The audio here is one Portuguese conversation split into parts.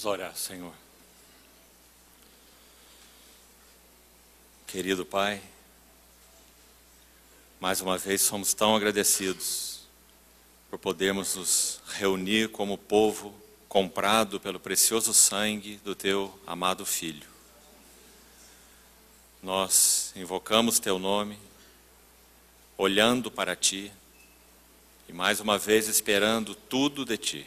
Vamos orar, Senhor. Querido Pai, mais uma vez somos tão agradecidos por podermos nos reunir como povo comprado pelo precioso sangue do Teu amado Filho. Nós invocamos Teu nome, olhando para Ti e mais uma vez esperando tudo de Ti.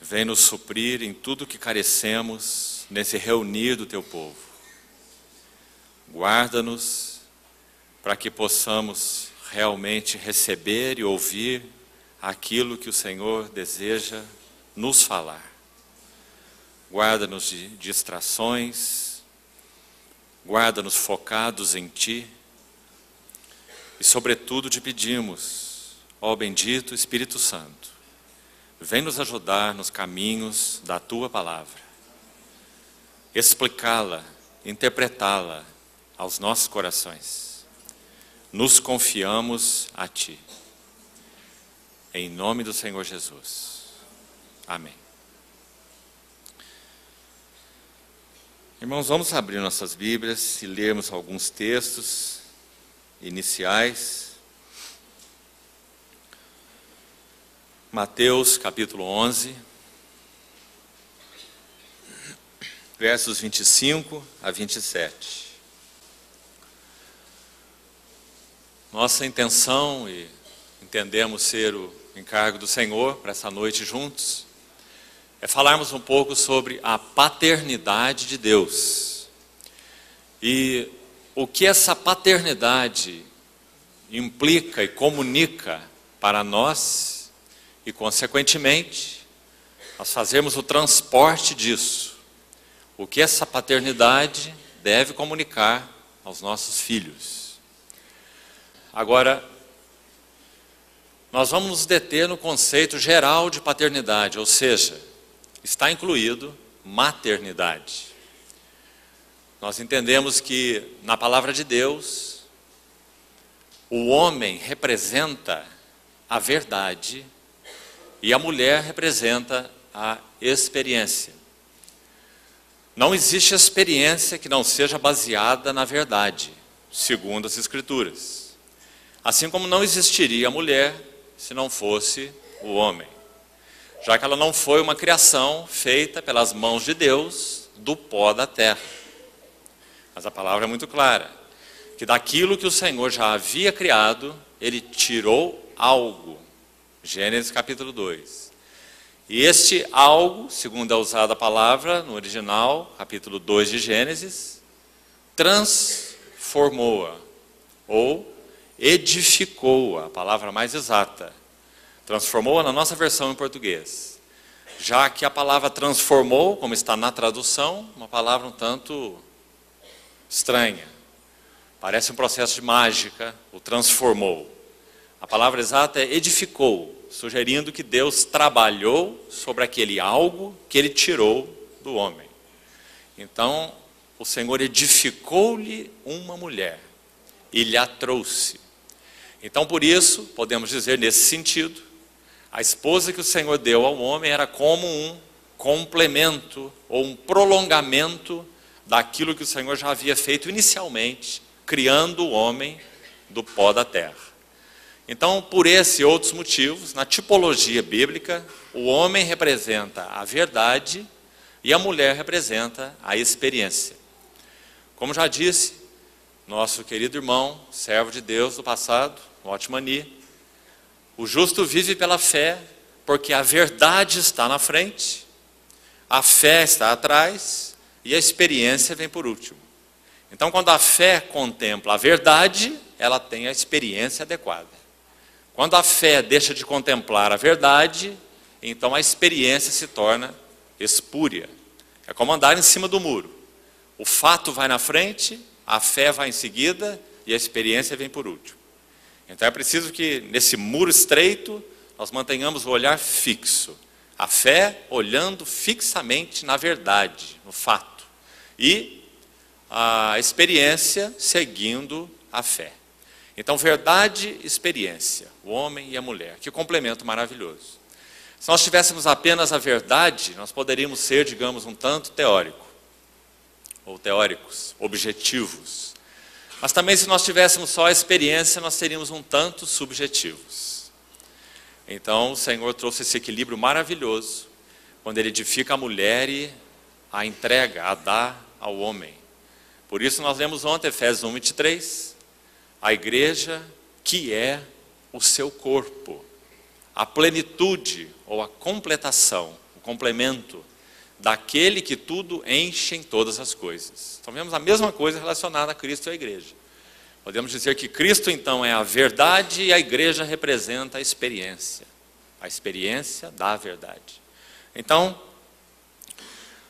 Vem nos suprir em tudo que carecemos nesse reunir do Teu povo. Guarda-nos para que possamos realmente receber e ouvir aquilo que o Senhor deseja nos falar. Guarda-nos de distrações, guarda-nos focados em Ti e, sobretudo, te pedimos, ó bendito Espírito Santo, vem nos ajudar nos caminhos da Tua palavra, explicá-la, interpretá-la aos nossos corações. Nos confiamos a Ti. Em nome do Senhor Jesus. Amém. Irmãos, vamos abrir nossas Bíblias e lermos alguns textos iniciais. Mateus capítulo 11, versos 25 a 27. Nossa intenção, e entendemos ser o encargo do Senhor para essa noite juntos, é falarmos um pouco sobre a paternidade de Deus. E o que essa paternidade implica e comunica para nós, e, consequentemente, nós fazemos o transporte disso. O que essa paternidade deve comunicar aos nossos filhos. Agora, nós vamos nos deter no conceito geral de paternidade, ou seja, está incluído maternidade. Nós entendemos que, na palavra de Deus, o homem representa a verdade e a mulher representa a experiência. Não existe experiência que não seja baseada na verdade, segundo as Escrituras. Assim como não existiria a mulher se não fosse o homem, já que ela não foi uma criação feita pelas mãos de Deus do pó da terra. Mas a palavra é muito clara, que daquilo que o Senhor já havia criado, Ele tirou algo. Gênesis capítulo 2. E este algo, segundo é usada a palavra no original, capítulo 2 de Gênesis, transformou-a, ou edificou-a, a palavra mais exata. Transformou-a na nossa versão em português. Já que a palavra transformou, como está na tradução, uma palavra um tanto estranha. Parece um processo de mágica, o transformou. A palavra exata é edificou, sugerindo que Deus trabalhou sobre aquele algo que Ele tirou do homem. Então, o Senhor edificou-lhe uma mulher e lhe a trouxe. Então, por isso, podemos dizer nesse sentido, a esposa que o Senhor deu ao homem era como um complemento ou um prolongamento daquilo que o Senhor já havia feito inicialmente, criando o homem do pó da terra. Então, por esse e outros motivos, na tipologia bíblica, o homem representa a verdade e a mulher representa a experiência. Como já disse, nosso querido irmão, servo de Deus do passado, Otmani, o justo vive pela fé, porque a verdade está na frente, a fé está atrás e a experiência vem por último. Então, quando a fé contempla a verdade, ela tem a experiência adequada. Quando a fé deixa de contemplar a verdade, então a experiência se torna espúria. É como andar em cima do muro. O fato vai na frente, a fé vai em seguida e a experiência vem por último. Então é preciso que nesse muro estreito nós mantenhamos o olhar fixo. A fé olhando fixamente na verdade, no fato. E a experiência seguindo a fé. Então, verdade e experiência, o homem e a mulher, que complemento maravilhoso. Se nós tivéssemos apenas a verdade, nós poderíamos ser, digamos, um tanto teórico, ou teóricos, objetivos. Mas também se nós tivéssemos só a experiência, nós seríamos um tanto subjetivos. Então o Senhor trouxe esse equilíbrio maravilhoso, quando Ele edifica a mulher e a entrega, a dá ao homem. Por isso nós lemos ontem, Efésios 1:23, a igreja que é o seu corpo, a plenitude ou a completação, o complemento daquele que tudo enche em todas as coisas. Então vemos a mesma coisa relacionada a Cristo e à igreja. Podemos dizer que Cristo então é a verdade e a igreja representa a experiência da verdade. Então,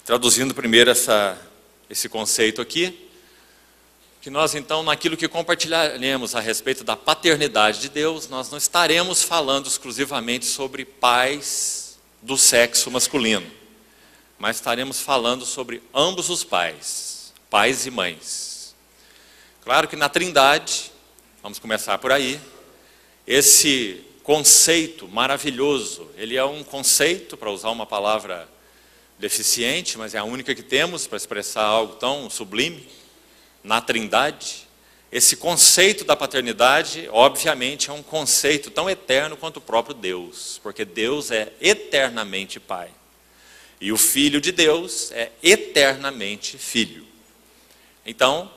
traduzindo primeiro esse conceito aqui, que nós então, naquilo que compartilharemos a respeito da paternidade de Deus, nós não estaremos falando exclusivamente sobre pais do sexo masculino, mas estaremos falando sobre ambos os pais, pais e mães. Claro que na Trindade, vamos começar por aí, esse conceito maravilhoso, ele é um conceito, para usar uma palavra deficiente, mas é a única que temos para expressar algo tão sublime. Na Trindade, esse conceito da paternidade, obviamente, é um conceito tão eterno quanto o próprio Deus, porque Deus é eternamente Pai. E o Filho de Deus é eternamente Filho. Então,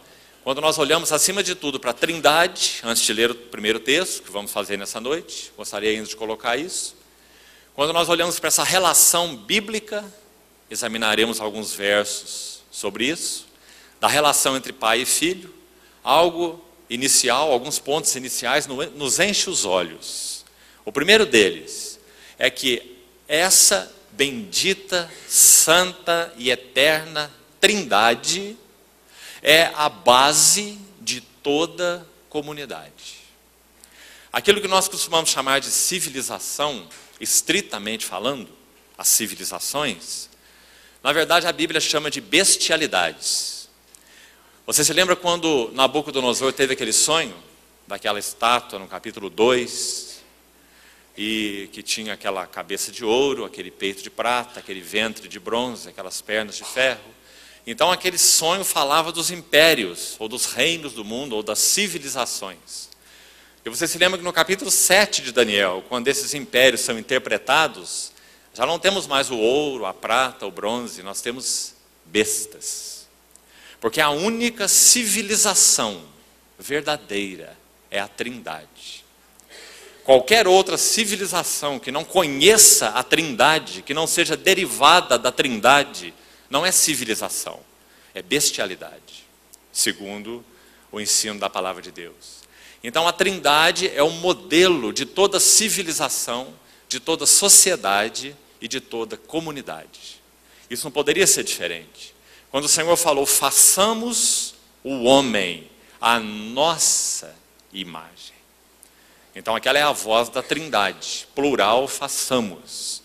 quando nós olhamos acima de tudo para a Trindade, antes de ler o primeiro texto, que vamos fazer nessa noite, gostaria ainda de colocar isso. Quando nós olhamos para essa relação bíblica, examinaremos alguns versos sobre isso, da relação entre pai e filho, algo inicial, alguns pontos iniciais nos enche os olhos. O primeiro deles é que essa bendita, santa e eterna Trindade é a base de toda comunidade. Aquilo que nós costumamos chamar de civilização, estritamente falando, as civilizações, na verdade a Bíblia chama de bestialidades. Você se lembra quando Nabucodonosor teve aquele sonho, daquela estátua no capítulo 2, e que tinha aquela cabeça de ouro, aquele peito de prata, aquele ventre de bronze, aquelas pernas de ferro? Então aquele sonho falava dos impérios, ou dos reinos do mundo, ou das civilizações. E você se lembra que no capítulo 7 de Daniel, quando esses impérios são interpretados, já não temos mais o ouro, a prata, o bronze, nós temos bestas. Porque a única civilização verdadeira é a Trindade. Qualquer outra civilização que não conheça a Trindade, que não seja derivada da Trindade, não é civilização, é bestialidade, segundo o ensino da palavra de Deus. Então a Trindade é o modelo de toda civilização, de toda sociedade e de toda comunidade. Isso não poderia ser diferente. Quando o Senhor falou, façamos o homem à nossa imagem. Então aquela é a voz da Trindade, plural, façamos.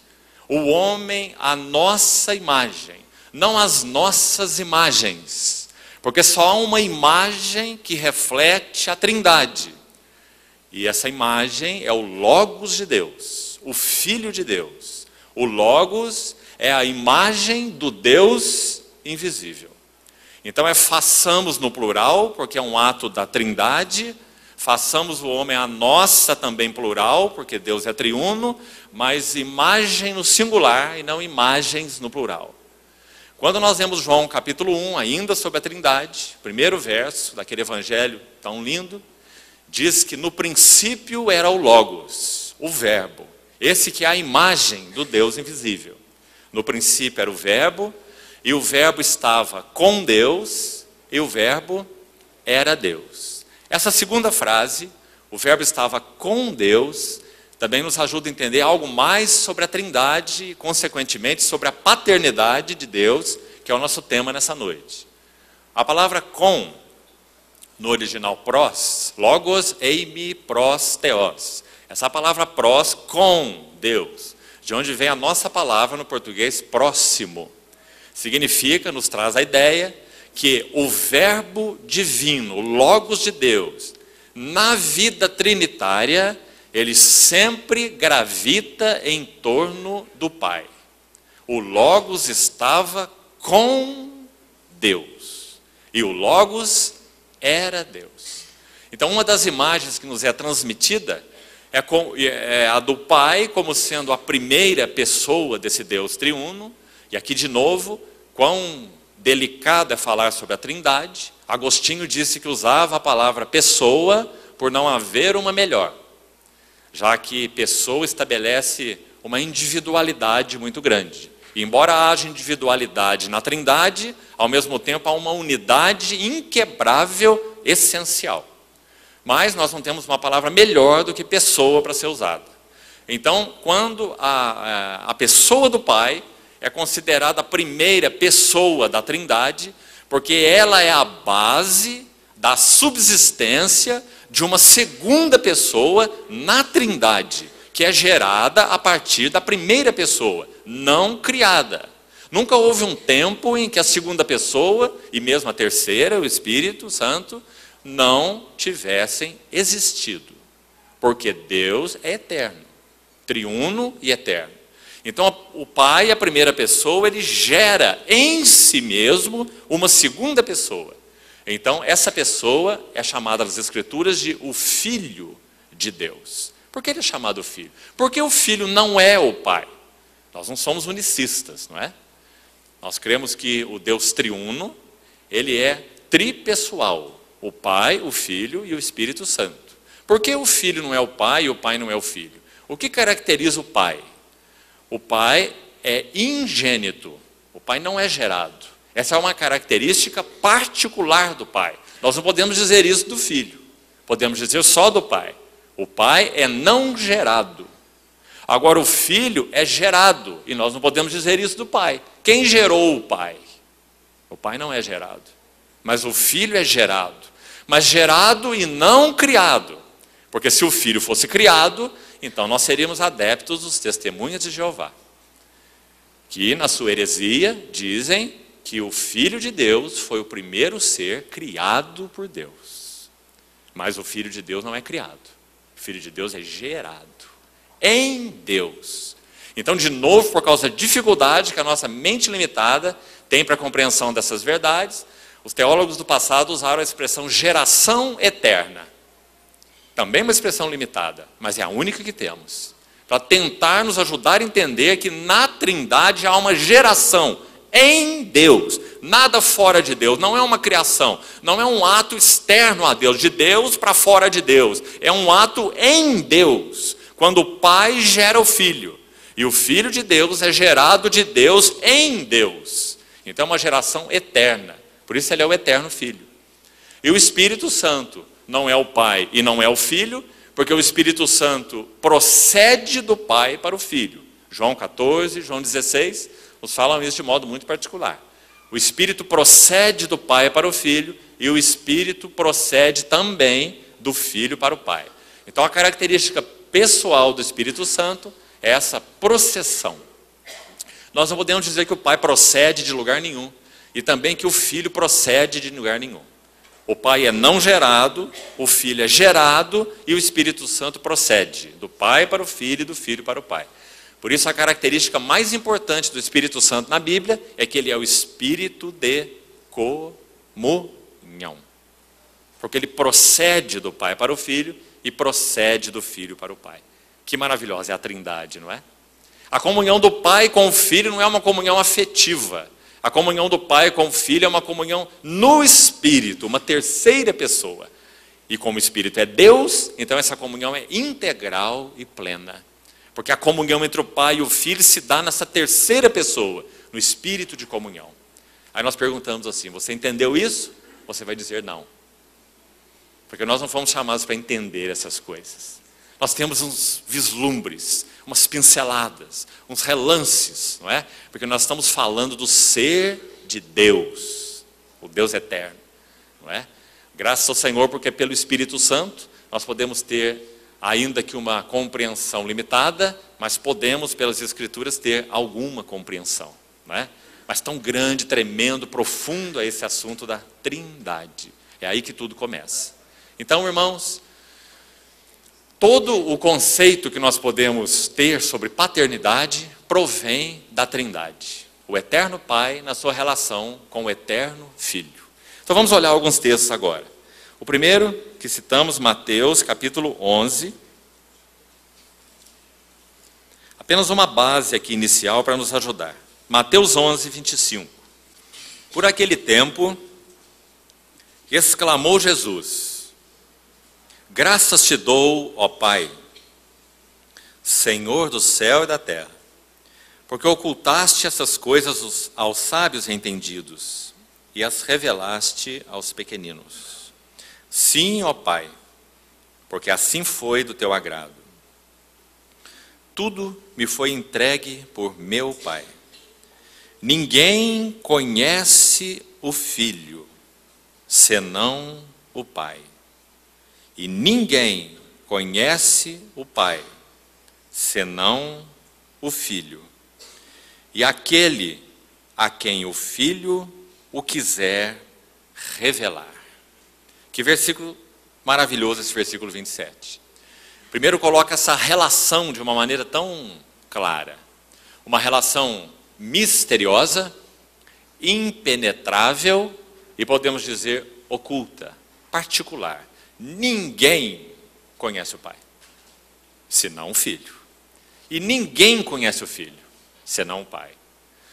O homem à nossa imagem, não as nossas imagens. Porque só há uma imagem que reflete a Trindade. E essa imagem é o Logos de Deus, o Filho de Deus. O Logos é a imagem do Deus invisível. Então façamos no plural, porque é um ato da Trindade. Façamos o homem a nossa também plural, porque Deus é triuno, mas imagem no singular e não imagens no plural. Quando nós vemos João capítulo 1, ainda sobre a Trindade, primeiro verso daquele evangelho tão lindo, diz que no princípio era o Logos, o Verbo, esse que é a imagem do Deus invisível. No princípio era o Verbo, e o Verbo estava com Deus, e o Verbo era Deus. Essa segunda frase, o Verbo estava com Deus, também nos ajuda a entender algo mais sobre a Trindade e, consequentemente, sobre a paternidade de Deus, que é o nosso tema nessa noite. A palavra com, no original pros, logos, eimi, pros, theos. Essa palavra pros, com Deus, de onde vem a nossa palavra no português próximo. Significa, nos traz a ideia que o verbo divino, o Logos de Deus, na vida trinitária, ele sempre gravita em torno do Pai. O Logos estava com Deus, e o Logos era Deus. Então, uma das imagens que nos é transmitida é a do Pai como sendo a primeira pessoa desse Deus triuno. E aqui, de novo, quão delicado é falar sobre a Trindade. Agostinho disse que usava a palavra pessoa por não haver uma melhor, já que pessoa estabelece uma individualidade muito grande. E embora haja individualidade na Trindade, ao mesmo tempo há uma unidade inquebrável, essencial. Mas nós não temos uma palavra melhor do que pessoa para ser usada. Então, quando a pessoa do Pai é considerada a primeira pessoa da Trindade, porque ela é a base da subsistência de uma segunda pessoa na Trindade, que é gerada a partir da primeira pessoa, não criada. Nunca houve um tempo em que a segunda pessoa, e mesmo a terceira, o Espírito Santo, não tivessem existido. Porque Deus é eterno, triuno e eterno. Então, o Pai, a primeira pessoa, ele gera em si mesmo uma segunda pessoa. Então, essa pessoa é chamada nas Escrituras de o Filho de Deus. Por que ele é chamado Filho? Porque o Filho não é o Pai. Nós não somos unicistas, não é? Nós cremos que o Deus triuno, ele é tripessoal. O Pai, o Filho e o Espírito Santo. Por que o Filho não é o Pai e o Pai não é o Filho? O que caracteriza o Pai? O Pai é ingênito. O Pai não é gerado. Essa é uma característica particular do Pai. Nós não podemos dizer isso do Filho. Podemos dizer só do Pai. O Pai é não gerado. Agora o Filho é gerado. E nós não podemos dizer isso do Pai. Quem gerou o Pai? O Pai não é gerado. Mas o Filho é gerado. Mas gerado e não criado. Porque se o Filho fosse criado, então nós seríamos adeptos dos Testemunhas de Jeová, que na sua heresia dizem que o Filho de Deus foi o primeiro ser criado por Deus. Mas o Filho de Deus não é criado. O Filho de Deus é gerado em Deus. Então, de novo, por causa da dificuldade que a nossa mente limitada tem para a compreensão dessas verdades, os teólogos do passado usaram a expressão geração eterna. Também uma expressão limitada, mas é a única que temos. Para tentar nos ajudar a entender que na Trindade há uma geração em Deus. Nada fora de Deus, não é uma criação. Não é um ato externo a Deus, de Deus para fora de Deus. É um ato em Deus. Quando o Pai gera o Filho. E o Filho de Deus é gerado de Deus em Deus. Então é uma geração eterna. Por isso ele é o eterno Filho. E o Espírito Santo não é o Pai e não é o Filho, porque o Espírito Santo procede do Pai para o Filho. João 14, João 16, nos falam isso de modo muito particular. O Espírito procede do Pai para o Filho e o Espírito procede também do Filho para o Pai. Então a característica pessoal do Espírito Santo é essa processão. Nós não podemos dizer que o Pai procede de lugar nenhum e também que o Filho procede de lugar nenhum. O Pai é não gerado, o Filho é gerado e o Espírito Santo procede do Pai para o Filho e do Filho para o Pai. Por isso a característica mais importante do Espírito Santo na Bíblia é que ele é o Espírito de comunhão. Porque ele procede do Pai para o Filho e procede do Filho para o Pai. Que maravilhosa é a Trindade, não é? A comunhão do Pai com o Filho não é uma comunhão afetiva. A comunhão do Pai com o Filho é uma comunhão no Espírito, uma terceira pessoa. E como o Espírito é Deus, então essa comunhão é integral e plena. Porque a comunhão entre o Pai e o Filho se dá nessa terceira pessoa, no Espírito de comunhão. Aí nós perguntamos assim, você entendeu isso? Você vai dizer não. Porque nós não fomos chamados para entender essas coisas. Nós temos uns vislumbres, umas pinceladas, uns relances, não é? Porque nós estamos falando do ser de Deus, o Deus eterno, não é? Graças ao Senhor, porque pelo Espírito Santo nós podemos ter, ainda que uma compreensão limitada, mas podemos, pelas Escrituras, ter alguma compreensão, não é? Mas tão grande, tremendo, profundo é esse assunto da Trindade. É aí que tudo começa. Então, irmãos, Todo o conceito que nós podemos ter sobre paternidade provém da Trindade. O eterno Pai na sua relação com o eterno Filho. Então vamos olhar alguns textos agora. O primeiro que citamos, Mateus capítulo 11. Apenas uma base aqui inicial para nos ajudar. Mateus 11, 25. Por aquele tempo, exclamou Jesus: graças te dou, ó Pai, Senhor do céu e da terra, porque ocultaste essas coisas aos sábios e entendidos e as revelaste aos pequeninos. Sim, ó Pai, porque assim foi do teu agrado. Tudo me foi entregue por meu Pai. Ninguém conhece o Filho, senão o Pai. E ninguém conhece o Pai, senão o Filho. E aquele a quem o Filho o quiser revelar. Que versículo maravilhoso esse versículo 27. Primeiro coloca essa relação de uma maneira tão clara. Uma relação misteriosa, impenetrável e podemos dizer oculta, particular. Ninguém conhece o Pai, senão o Filho. E ninguém conhece o Filho, senão o Pai.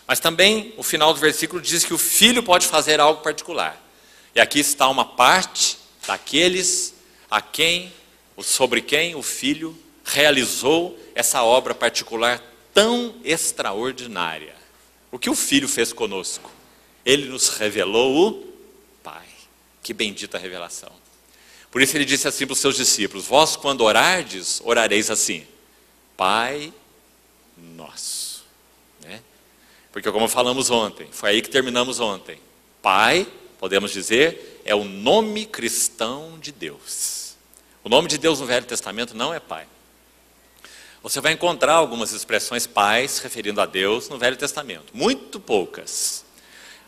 Mas também o final do versículo diz que o Filho pode fazer algo particular. E aqui está uma parte daqueles sobre quem o Filho realizou essa obra particular tão extraordinária. O que o Filho fez conosco? Ele nos revelou o Pai. Que bendita revelação. Por isso ele disse assim para os seus discípulos: vós quando orardes, orareis assim: Pai nosso. Né? Porque como falamos ontem, foi aí que terminamos ontem. Pai, podemos dizer, é o nome cristão de Deus. O nome de Deus no Velho Testamento não é Pai. Você vai encontrar algumas expressões pais referindo a Deus no Velho Testamento. Muito poucas.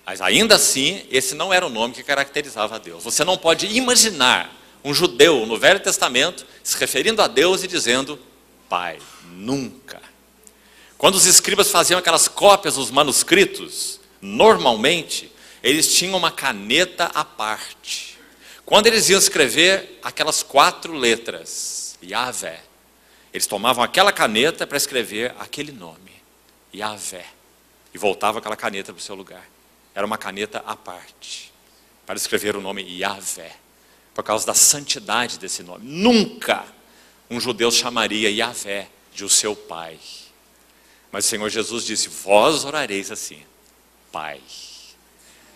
Mas ainda assim, esse não era o nome que caracterizava a Deus. Você não pode imaginar um judeu no Velho Testamento se referindo a Deus e dizendo Pai. Nunca. Quando os escribas faziam aquelas cópias dos manuscritos, normalmente, eles tinham uma caneta à parte. Quando eles iam escrever aquelas 4 letras, Yahvé, eles tomavam aquela caneta para escrever aquele nome, Yahvé, e voltavam aquela caneta para o seu lugar. Era uma caneta à parte, para escrever o nome Yahvé, por causa da santidade desse nome. Nunca um judeu chamaria Yahvé de o seu Pai. Mas o Senhor Jesus disse: vós orareis assim, Pai.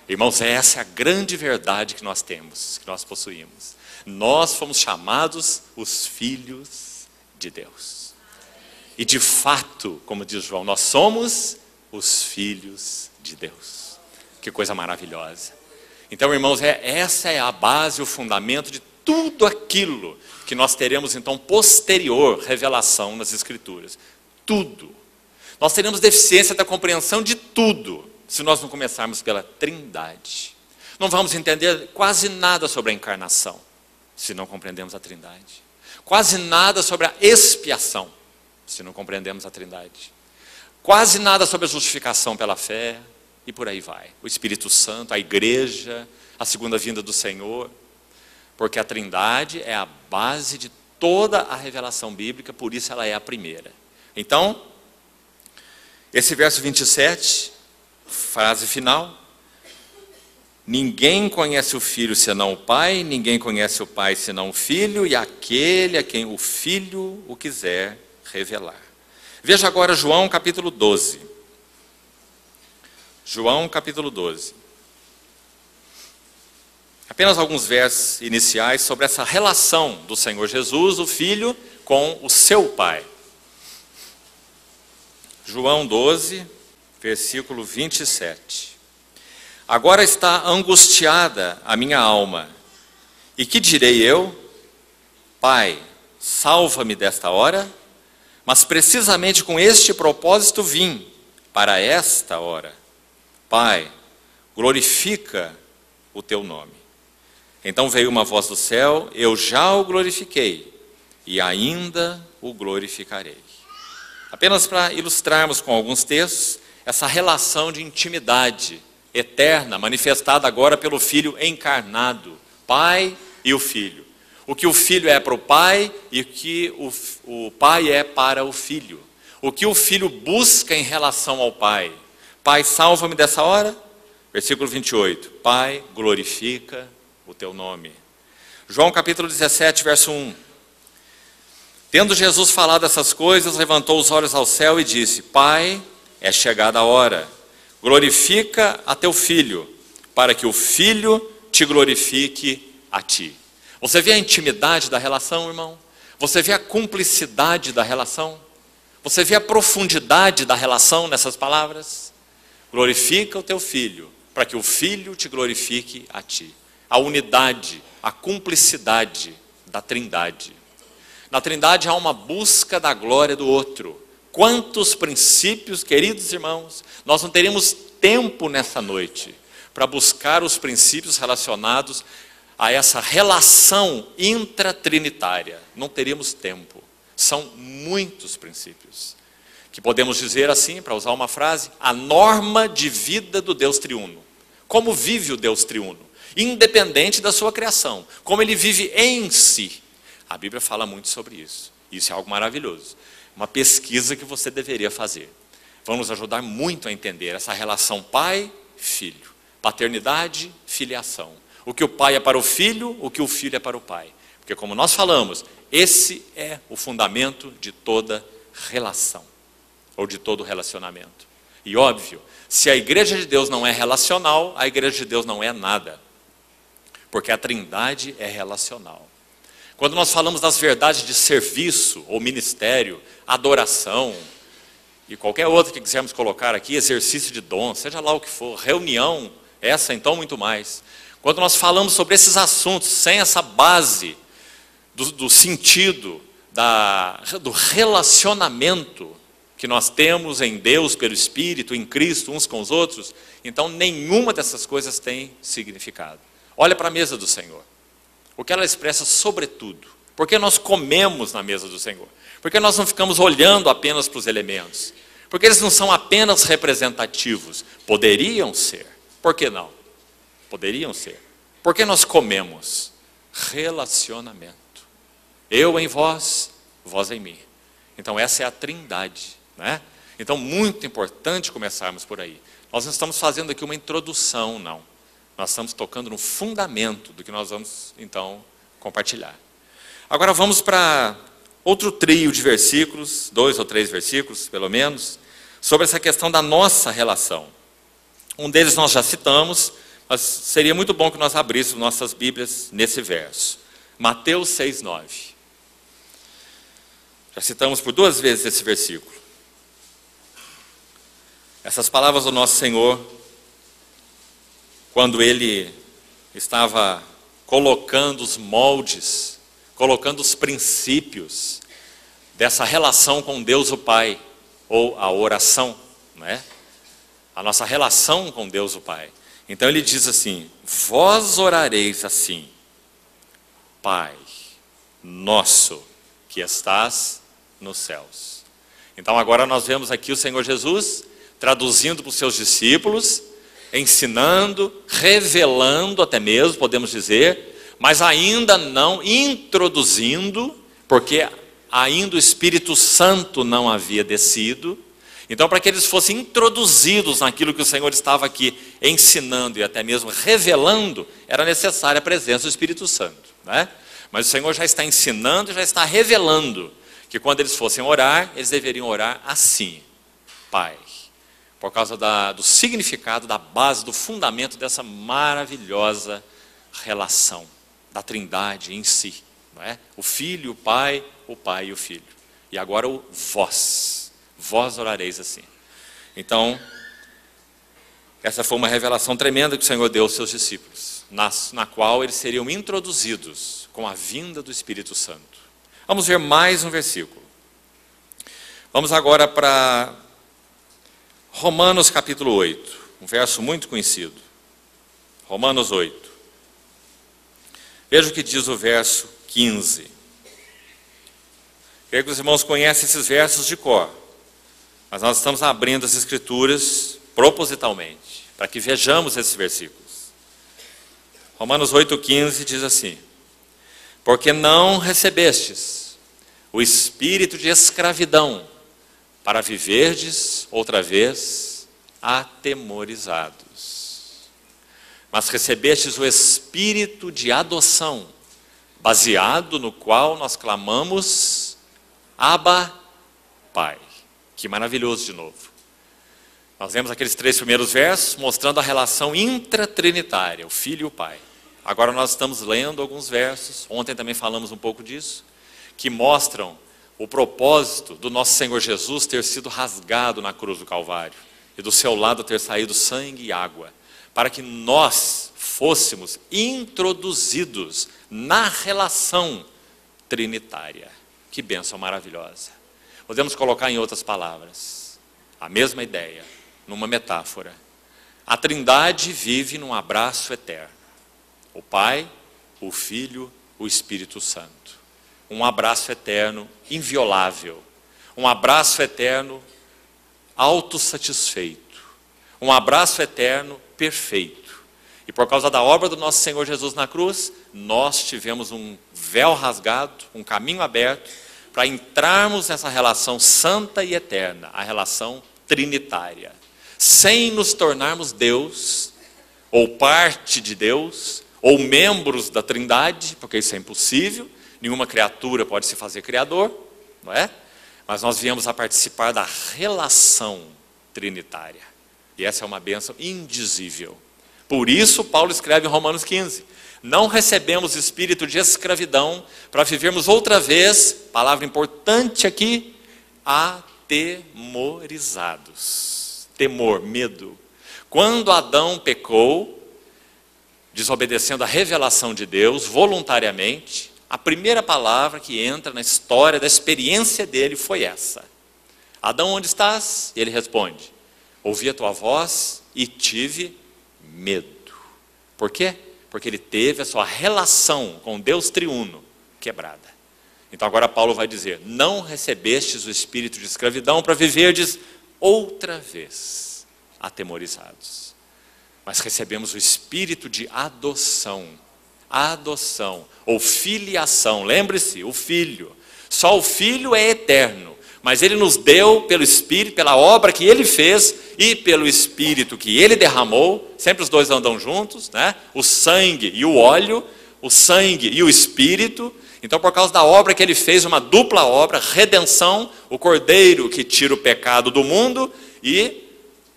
Irmãos, essa é a grande verdade que nós temos, que nós possuímos. Nós fomos chamados os filhos de Deus. E de fato, como diz João, nós somos os filhos de Deus. Que coisa maravilhosa. Então, irmãos, essa é a base, o fundamento de tudo aquilo que nós teremos, então, posterior revelação nas Escrituras. Tudo. Nós teremos deficiência da compreensão de tudo, se nós não começarmos pela Trindade. Não vamos entender quase nada sobre a encarnação, se não compreendemos a Trindade. Quase nada sobre a expiação, se não compreendemos a Trindade. Quase nada sobre a justificação pela fé, e por aí vai. O Espírito Santo, a igreja, a segunda vinda do Senhor. Porque a Trindade é a base de toda a revelação bíblica, por isso ela é a primeira. Então, esse verso 27, frase final: ninguém conhece o Filho senão o Pai, ninguém conhece o Pai senão o Filho, e aquele a quem o Filho o quiser revelar. Veja agora João capítulo 12. João capítulo 12. Apenas alguns versos iniciais sobre essa relação do Senhor Jesus, o Filho, com o seu Pai. João 12, versículo 27. Agora está angustiada a minha alma. E que direi eu? Pai, salva-me desta hora. Mas precisamente com este propósito vim, para esta hora. Pai, glorifica o teu nome. Então veio uma voz do céu: eu já o glorifiquei, e ainda o glorificarei. Apenas para ilustrarmos com alguns textos essa relação de intimidade eterna, manifestada agora pelo Filho encarnado, Pai e o Filho. O que o Filho é para o Pai e o que o Pai é para o Filho. O que o Filho busca em relação ao Pai. Pai, salva-me dessa hora. Versículo 28. Pai, glorifica o teu nome. João capítulo 17, verso 1. Tendo Jesus falado essas coisas, levantou os olhos ao céu e disse: Pai, é chegada a hora. Glorifica a teu Filho, para que o Filho te glorifique a ti. Você vê a intimidade da relação, irmão? Você vê a cumplicidade da relação? Você vê a profundidade da relação nessas palavras? Glorifica o teu Filho, para que o Filho te glorifique a ti. A unidade, a cumplicidade da Trindade. Na Trindade há uma busca da glória do outro. Quantos princípios, queridos irmãos, nós não teríamos tempo nessa noite para buscar os princípios relacionados a essa relação intratrinitária. Não teríamos tempo. São muitos princípios. Que podemos dizer assim, para usar uma frase, a norma de vida do Deus triuno. Como vive o Deus triuno? Independente da sua criação. Como ele vive em si. A Bíblia fala muito sobre isso. Isso é algo maravilhoso. Uma pesquisa que você deveria fazer. Vai nos ajudar muito a entender essa relação pai-filho. Paternidade, filiação. O que o pai é para o filho, o que o filho é para o pai. Porque como nós falamos, esse é o fundamento de toda relação. Ou de todo relacionamento. E óbvio, se a igreja de Deus não é relacional, a igreja de Deus não é nada. Porque a Trindade é relacional. Quando nós falamos das verdades de serviço ou ministério, adoração e qualquer outra que quisermos colocar aqui, exercício de dom, seja lá o que for, reunião, essa então muito mais. Quando nós falamos sobre esses assuntos, sem essa base do sentido, do relacionamento que nós temos em Deus, pelo Espírito, em Cristo, uns com os outros, então nenhuma dessas coisas tem significado. Olha para a mesa do Senhor. O que ela expressa sobretudo. Por que nós comemos na mesa do Senhor? Por que nós não ficamos olhando apenas para os elementos? Porque eles não são apenas representativos. Poderiam ser. Por que não? Poderiam ser. Por que nós comemos? Relacionamento. Eu em vós, vós em mim. Então essa é a Trindade, né? Então muito importante começarmos por aí. Nós não estamos fazendo aqui uma introdução, não. Nós estamos tocando no fundamento do que nós vamos, então, compartilhar. Agora vamos para outro trio de versículos, 2 ou 3 versículos, pelo menos, sobre essa questão da nossa relação. Um deles nós já citamos, mas seria muito bom que nós abríssemos nossas Bíblias nesse verso. Mateus 6:9. Já citamos por 2 vezes esse versículo. Essas palavras do nosso Senhor, quando ele estava colocando os moldes, colocando os princípios dessa relação com Deus o Pai, ou a oração, não é? A nossa relação com Deus o Pai. Então ele diz assim: vós orareis assim: Pai nosso que estás nos céus. Então agora nós vemos aqui o Senhor Jesus traduzindo para os seus discípulos, ensinando, revelando até mesmo, podemos dizer, mas ainda não introduzindo, porque ainda o Espírito Santo não havia descido. Então, para que eles fossem introduzidos naquilo que o Senhor estava aqui ensinando e até mesmo revelando, era necessária a presença do Espírito Santo, né? Mas o Senhor já está ensinando e já está revelando que quando eles fossem orar, eles deveriam orar assim: Pai. Por causa do significado, da base, do fundamento dessa maravilhosa relação, da Trindade em si. Não é? O Filho, o Pai e o Filho. E agora o vós orareis assim. Então, essa foi uma revelação tremenda que o Senhor deu aos seus discípulos, na qual eles seriam introduzidos com a vinda do Espírito Santo. Vamos ver mais um versículo. Vamos agora para Romanos capítulo 8, um verso muito conhecido. Romanos 8. Veja o que diz o verso 15. Creio que os irmãos conhecem esses versos de cor, mas nós estamos abrindo as Escrituras propositalmente, para que vejamos esses versículos. Romanos 8,15 diz assim: porque não recebestes o espírito de escravidão, para viverdes outra vez atemorizados, mas recebestes o espírito de adoção, baseado no qual nós clamamos, Abba, Pai. Que maravilhoso de novo. Nós vemos aqueles 3 primeiros versos mostrando a relação intratrinitária, o Filho e o Pai. Agora nós estamos lendo alguns versos, ontem também falamos um pouco disso, que mostram o propósito do nosso Senhor Jesus ter sido rasgado na cruz do Calvário e do seu lado ter saído sangue e água, para que nós fôssemos introduzidos na relação trinitária. Que bênção maravilhosa. Podemos colocar em outras palavras a mesma ideia, numa metáfora. A Trindade vive num abraço eterno. O Pai, o Filho, o Espírito Santo. Um abraço eterno, inviolável. Um abraço eterno, autossatisfeito. Um abraço eterno, perfeito. E por causa da obra do nosso Senhor Jesus na cruz, nós tivemos um véu rasgado, um caminho aberto, para entrarmos nessa relação santa e eterna, a relação trinitária. Sem nos tornarmos Deus, ou parte de Deus, ou membros da Trindade, porque isso é impossível, nenhuma criatura pode se fazer criador, não é? Mas nós viemos a participar da relação trinitária. E essa é uma bênção indizível. Por isso, Paulo escreve em Romanos 15, não recebemos espírito de escravidão para vivermos outra vez, palavra importante aqui, atemorizados. Temor, medo. Quando Adão pecou, desobedecendo a revelação de Deus, voluntariamente, a primeira palavra que entra na história da experiência dele foi essa: Adão, onde estás? E ele responde: ouvi a tua voz e tive medo. Por quê? Porque ele teve a sua relação com Deus triuno quebrada. Então agora Paulo vai dizer: não recebestes o espírito de escravidão para viverdes outra vez atemorizados, mas recebemos o espírito de adoção, ou filiação. Lembre-se, o Filho, só o Filho é eterno, mas Ele nos deu pelo Espírito, pela obra que Ele fez e pelo Espírito que Ele derramou, sempre os dois andam juntos, né? O sangue e o óleo, o sangue e o Espírito. Então, por causa da obra que Ele fez, uma dupla obra, redenção, o Cordeiro que tira o pecado do mundo e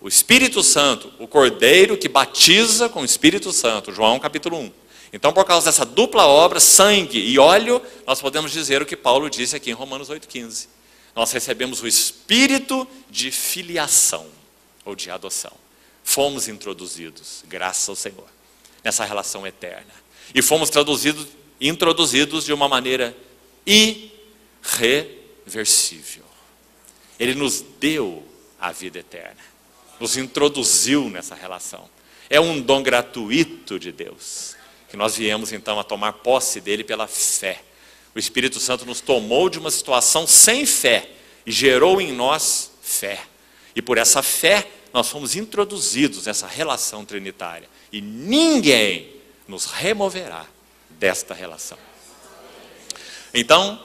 o Espírito Santo, o Cordeiro que batiza com o Espírito Santo, João capítulo 1. Então, por causa dessa dupla obra, sangue e óleo, nós podemos dizer o que Paulo disse aqui em Romanos 8,15. Nós recebemos o espírito de filiação, ou de adoção. Fomos introduzidos, graças ao Senhor, nessa relação eterna. E fomos introduzidos de uma maneira irreversível. Ele nos deu a vida eterna, nos introduziu nessa relação. É um dom gratuito de Deus, que nós viemos então a tomar posse dele pela fé. O Espírito Santo nos tomou de uma situação sem fé e gerou em nós fé. E por essa fé nós fomos introduzidos nessa relação trinitária. E ninguém nos removerá desta relação. Então,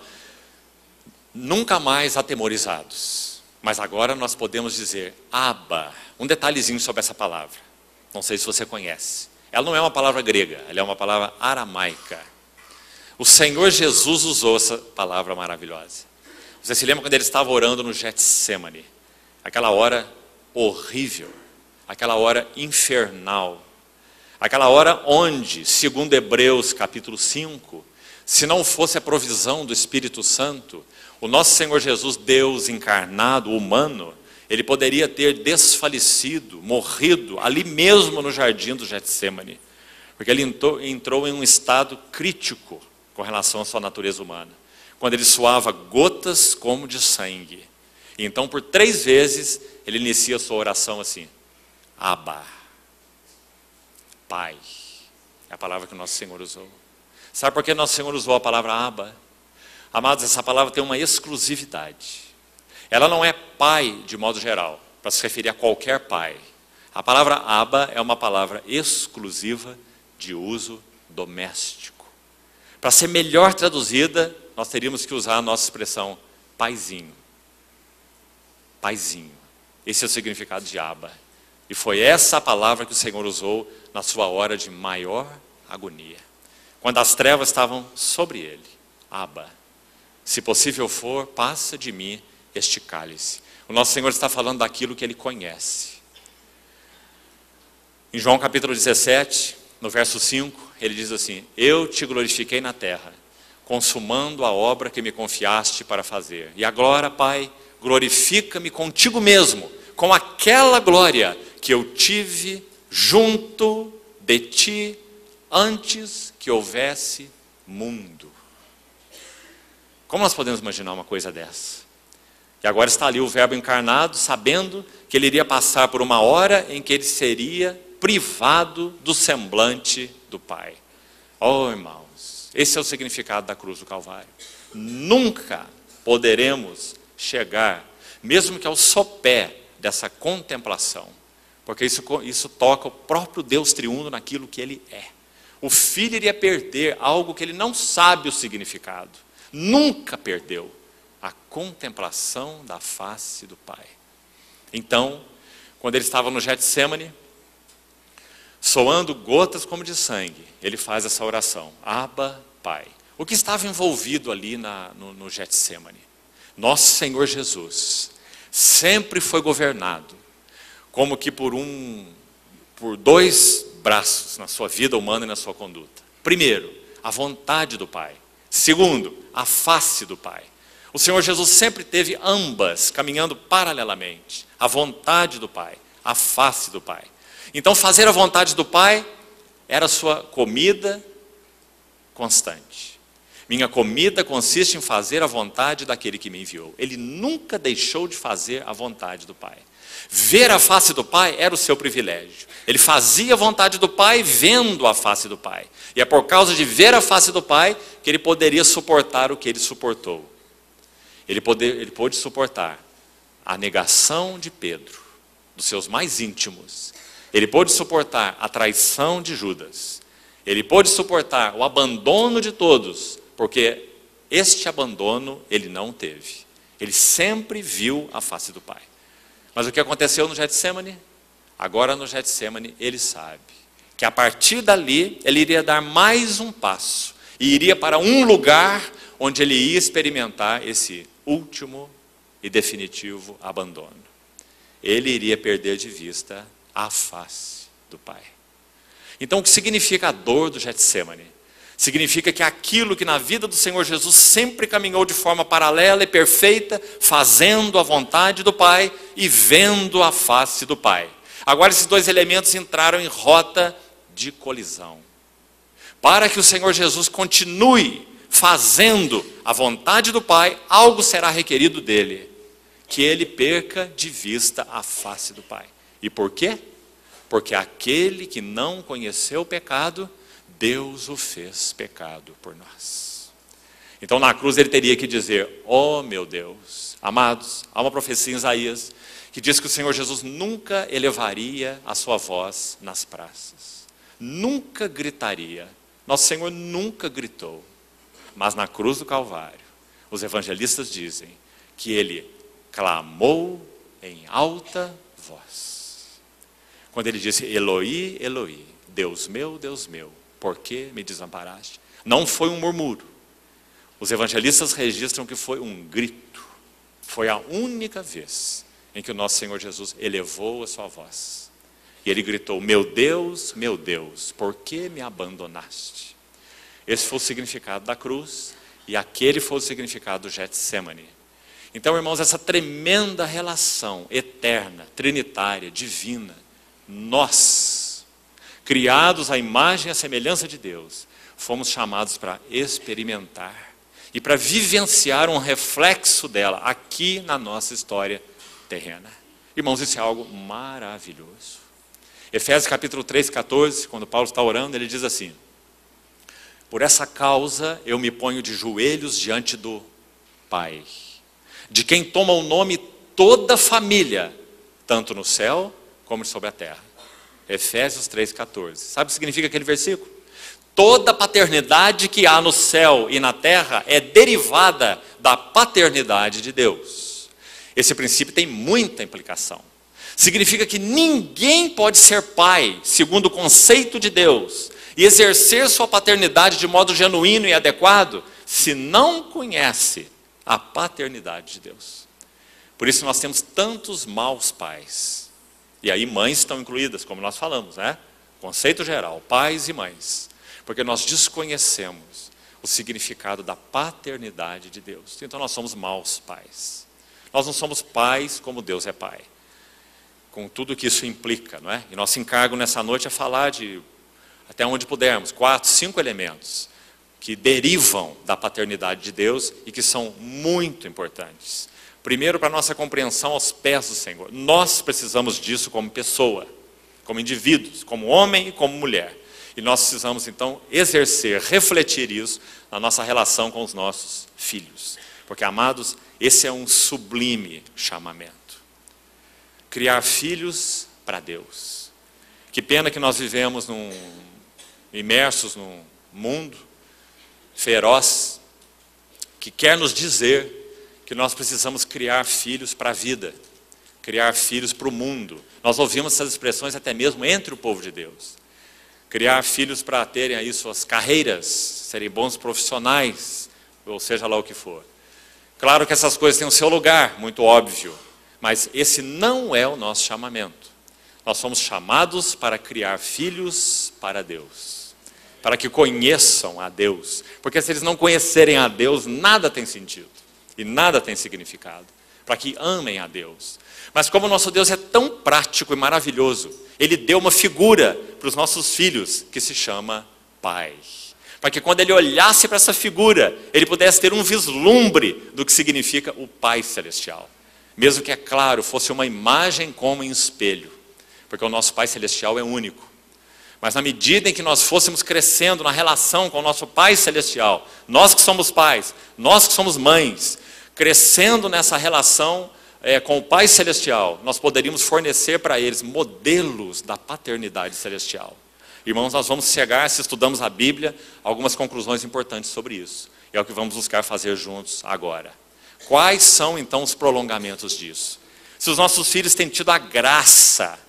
nunca mais atemorizados. Mas agora nós podemos dizer Abba. Um detalhezinho sobre essa palavra. Não sei se você conhece. Ela não é uma palavra grega, ela é uma palavra aramaica. O Senhor Jesus usou essa palavra maravilhosa. Você se lembra quando ele estava orando no Getsemane? Aquela hora horrível, aquela hora infernal, aquela hora onde, segundo Hebreus capítulo 5, se não fosse a provisão do Espírito Santo, o nosso Senhor Jesus, Deus encarnado, humano, ele poderia ter desfalecido, morrido, ali mesmo no jardim do Getsemane, porque ele entrou em um estado crítico com relação à sua natureza humana, quando ele suava gotas como de sangue. E então, por 3 vezes, ele inicia a sua oração assim: Abba, Pai. É a palavra que o nosso Senhor usou. Sabe por que nosso Senhor usou a palavra Abba? Amados, essa palavra tem uma exclusividade. Ela não é pai de modo geral, para se referir a qualquer pai. A palavra Abba é uma palavra exclusiva de uso doméstico. Para ser melhor traduzida, nós teríamos que usar a nossa expressão paizinho. Paizinho. Esse é o significado de Abba. E foi essa a palavra que o Senhor usou na sua hora de maior agonia. Quando as trevas estavam sobre ele. Abba, se possível for, passa de mim este cálice. O nosso Senhor está falando daquilo que ele conhece. Em João capítulo 17, no verso 5, ele diz assim: eu te glorifiquei na terra, consumando a obra que me confiaste para fazer. E agora, Pai, glorifica-me contigo mesmo, com aquela glória que eu tive junto de ti antes que houvesse mundo. Como nós podemos imaginar uma coisa dessa? E agora está ali o Verbo encarnado, sabendo que ele iria passar por uma hora em que ele seria privado do semblante do Pai. Oh, irmãos, esse é o significado da cruz do Calvário. Nunca poderemos chegar, mesmo que ao sopé dessa contemplação, porque isso toca o próprio Deus triuno naquilo que ele é. O Filho iria perder algo que ele não sabe o significado. Nunca perdeu a contemplação da face do Pai. Então, quando ele estava no Getsêmani, soando gotas como de sangue, ele faz essa oração: Abba, Pai. O que estava envolvido ali no Getsêmani? Nosso Senhor Jesus sempre foi governado como que por dois braços na sua vida humana e na sua conduta. Primeiro, a vontade do Pai. Segundo, a face do Pai. O Senhor Jesus sempre teve ambas caminhando paralelamente. A vontade do Pai, a face do Pai. Então, fazer a vontade do Pai era a sua comida constante. Minha comida consiste em fazer a vontade daquele que me enviou. Ele nunca deixou de fazer a vontade do Pai. Ver a face do Pai era o seu privilégio. Ele fazia a vontade do Pai vendo a face do Pai. E é por causa de ver a face do Pai que ele poderia suportar o que ele suportou. Ele pôde suportar a negação de Pedro, dos seus mais íntimos. Ele pôde suportar a traição de Judas. Ele pôde suportar o abandono de todos, porque este abandono ele não teve. Ele sempre viu a face do Pai. Mas o que aconteceu no Getsêmani? Agora no Getsêmani ele sabe que a partir dali ele iria dar mais um passo e iria para um lugar onde ele ia experimentar esse último e definitivo abandono. Ele iria perder de vista a face do Pai. Então o que significa a dor do Getsêmani? Significa que aquilo que na vida do Senhor Jesus sempre caminhou de forma paralela e perfeita, fazendo a vontade do Pai e vendo a face do Pai. Agora esses dois elementos entraram em rota de colisão. Para que o Senhor Jesus continue fazendo a vontade do Pai, algo será requerido dele, que ele perca de vista a face do Pai. E por quê? Porque aquele que não conheceu o pecado, Deus o fez pecado por nós. Então na cruz ele teria que dizer: oh meu Deus, amados, há uma profecia em Isaías que diz que o Senhor Jesus nunca elevaria a sua voz nas praças, nunca gritaria. Nosso Senhor nunca gritou, mas na cruz do Calvário, os evangelistas dizem que ele clamou em alta voz. Quando ele disse: Eloi, Eloi, Deus meu, por que me desamparaste? Não foi um murmúrio. Os evangelistas registram que foi um grito. Foi a única vez em que o nosso Senhor Jesus elevou a sua voz. E ele gritou: meu Deus, por que me abandonaste? Esse foi o significado da cruz, e aquele foi o significado do Getsêmani. Então, irmãos, essa tremenda relação eterna, trinitária, divina, nós, criados à imagem e à semelhança de Deus, fomos chamados para experimentar e para vivenciar um reflexo dela aqui na nossa história terrena. Irmãos, isso é algo maravilhoso. Efésios capítulo 3, 14, quando Paulo está orando, ele diz assim: por essa causa eu me ponho de joelhos diante do Pai, de quem toma o nome toda a família, tanto no céu como sobre a terra. Efésios 3,14. Sabe o que significa aquele versículo? Toda paternidade que há no céu e na terra é derivada da paternidade de Deus. Esse princípio tem muita implicação. Significa que ninguém pode ser pai, segundo o conceito de Deus, e exercer sua paternidade de modo genuíno e adequado, se não conhece a paternidade de Deus. Por isso nós temos tantos maus pais. E aí mães estão incluídas, como nós falamos, né? Conceito geral, pais e mães. Porque nós desconhecemos o significado da paternidade de Deus. Então nós somos maus pais. Nós não somos pais como Deus é pai. Com tudo que isso implica, não é? E nosso encargo nessa noite é falar de, até onde pudermos, 4, 5 elementos que derivam da paternidade de Deus e que são muito importantes. Primeiro, para a nossa compreensão aos pés do Senhor. Nós precisamos disso como pessoa, como indivíduos, como homem e como mulher. E nós precisamos, então, exercer, refletir isso na nossa relação com os nossos filhos. Porque, amados, esse é um sublime chamamento. Criar filhos para Deus. Que pena que nós vivemos imersos num mundo feroz, que quer nos dizer que nós precisamos criar filhos para a vida, criar filhos para o mundo. Nós ouvimos essas expressões até mesmo entre o povo de Deus. Criar filhos para terem aí suas carreiras, serem bons profissionais, ou seja lá o que for. Claro que essas coisas têm o seu lugar, muito óbvio, mas esse não é o nosso chamamento. Nós somos chamados para criar filhos para Deus, para que conheçam a Deus, porque se eles não conhecerem a Deus, nada tem sentido. E nada tem significado, para que amem a Deus. Mas como o nosso Deus é tão prático e maravilhoso, Ele deu uma figura para os nossos filhos, que se chama Pai. Para que quando Ele olhasse para essa figura, Ele pudesse ter um vislumbre do que significa o Pai Celestial. Mesmo que, é claro, fosse uma imagem como em espelho, porque o nosso Pai Celestial é único. Mas na medida em que nós fôssemos crescendo na relação com o nosso Pai Celestial, nós que somos pais, nós que somos mães, crescendo nessa relação com o Pai Celestial, nós poderíamos fornecer para eles modelos da paternidade celestial. Irmãos, nós vamos chegar, se estudamos a Bíblia, a algumas conclusões importantes sobre isso. E é o que vamos buscar fazer juntos agora. Quais são então os prolongamentos disso? Se os nossos filhos têm tido a graça,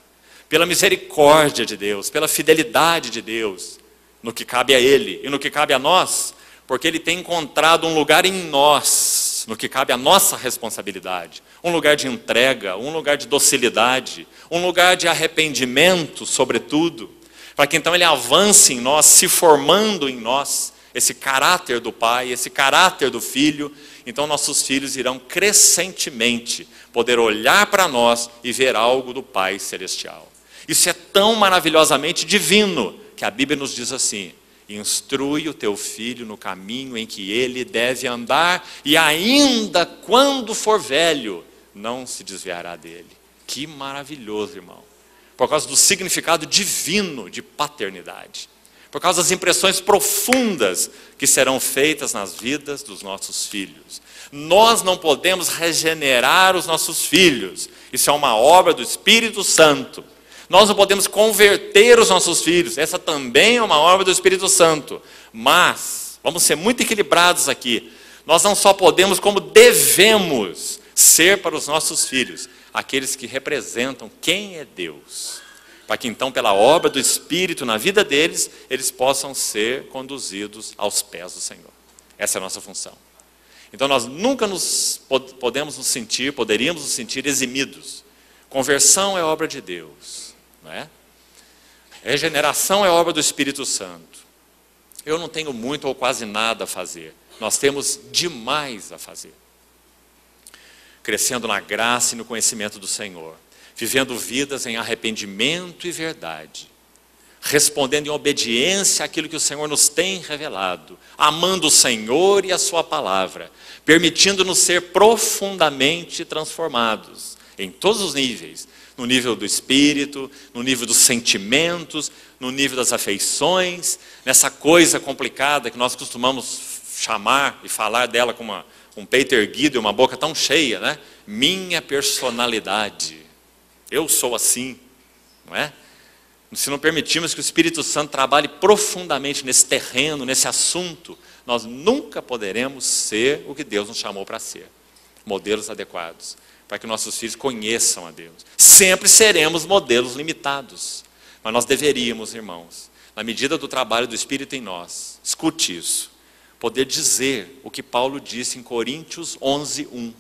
pela misericórdia de Deus, pela fidelidade de Deus, no que cabe a Ele e no que cabe a nós, porque Ele tem encontrado um lugar em nós, no que cabe a nossa responsabilidade, um lugar de entrega, um lugar de docilidade, um lugar de arrependimento, sobretudo, para que então Ele avance em nós, se formando em nós, esse caráter do Pai, esse caráter do Filho. Então nossos filhos irão crescentemente poder olhar para nós e ver algo do Pai Celestial. Isso é tão maravilhosamente divino, que a Bíblia nos diz assim: instrui o teu filho no caminho em que ele deve andar, e ainda quando for velho, não se desviará dele. Que maravilhoso, irmão. Por causa do significado divino de paternidade. Por causa das impressões profundas que serão feitas nas vidas dos nossos filhos. Nós não podemos regenerar os nossos filhos. Isso é uma obra do Espírito Santo. Nós não podemos converter os nossos filhos. Essa também é uma obra do Espírito Santo. Mas, vamos ser muito equilibrados aqui. Nós não só podemos, como devemos ser para os nossos filhos aqueles que representam quem é Deus. Para que então, pela obra do Espírito na vida deles, eles possam ser conduzidos aos pés do Senhor. Essa é a nossa função. Então nós nunca poderíamos nos sentir eximidos. Conversão é obra de Deus, não é? Regeneração é obra do Espírito Santo. Eu não tenho muito ou quase nada a fazer. Nós temos demais a fazer. Crescendo na graça e no conhecimento do Senhor. Vivendo vidas em arrependimento e verdade. Respondendo em obediência àquilo que o Senhor nos tem revelado. Amando o Senhor e a sua palavra. Permitindo-nos ser profundamente transformados. Em todos os níveis. No nível do espírito, no nível dos sentimentos, no nível das afeições. Nessa coisa complicada que nós costumamos chamar e falar dela com um peito erguido e uma boca tão cheia, né? Minha personalidade, eu sou assim, não é? Se não permitirmos que o Espírito Santo trabalhe profundamente nesse terreno, nesse assunto, nós nunca poderemos ser o que Deus nos chamou para ser. Modelos adequados, para que nossos filhos conheçam a Deus. Sempre seremos modelos limitados, mas nós deveríamos, irmãos, na medida do trabalho do Espírito em nós, escute isso, poder dizer o que Paulo disse em Coríntios 11:1.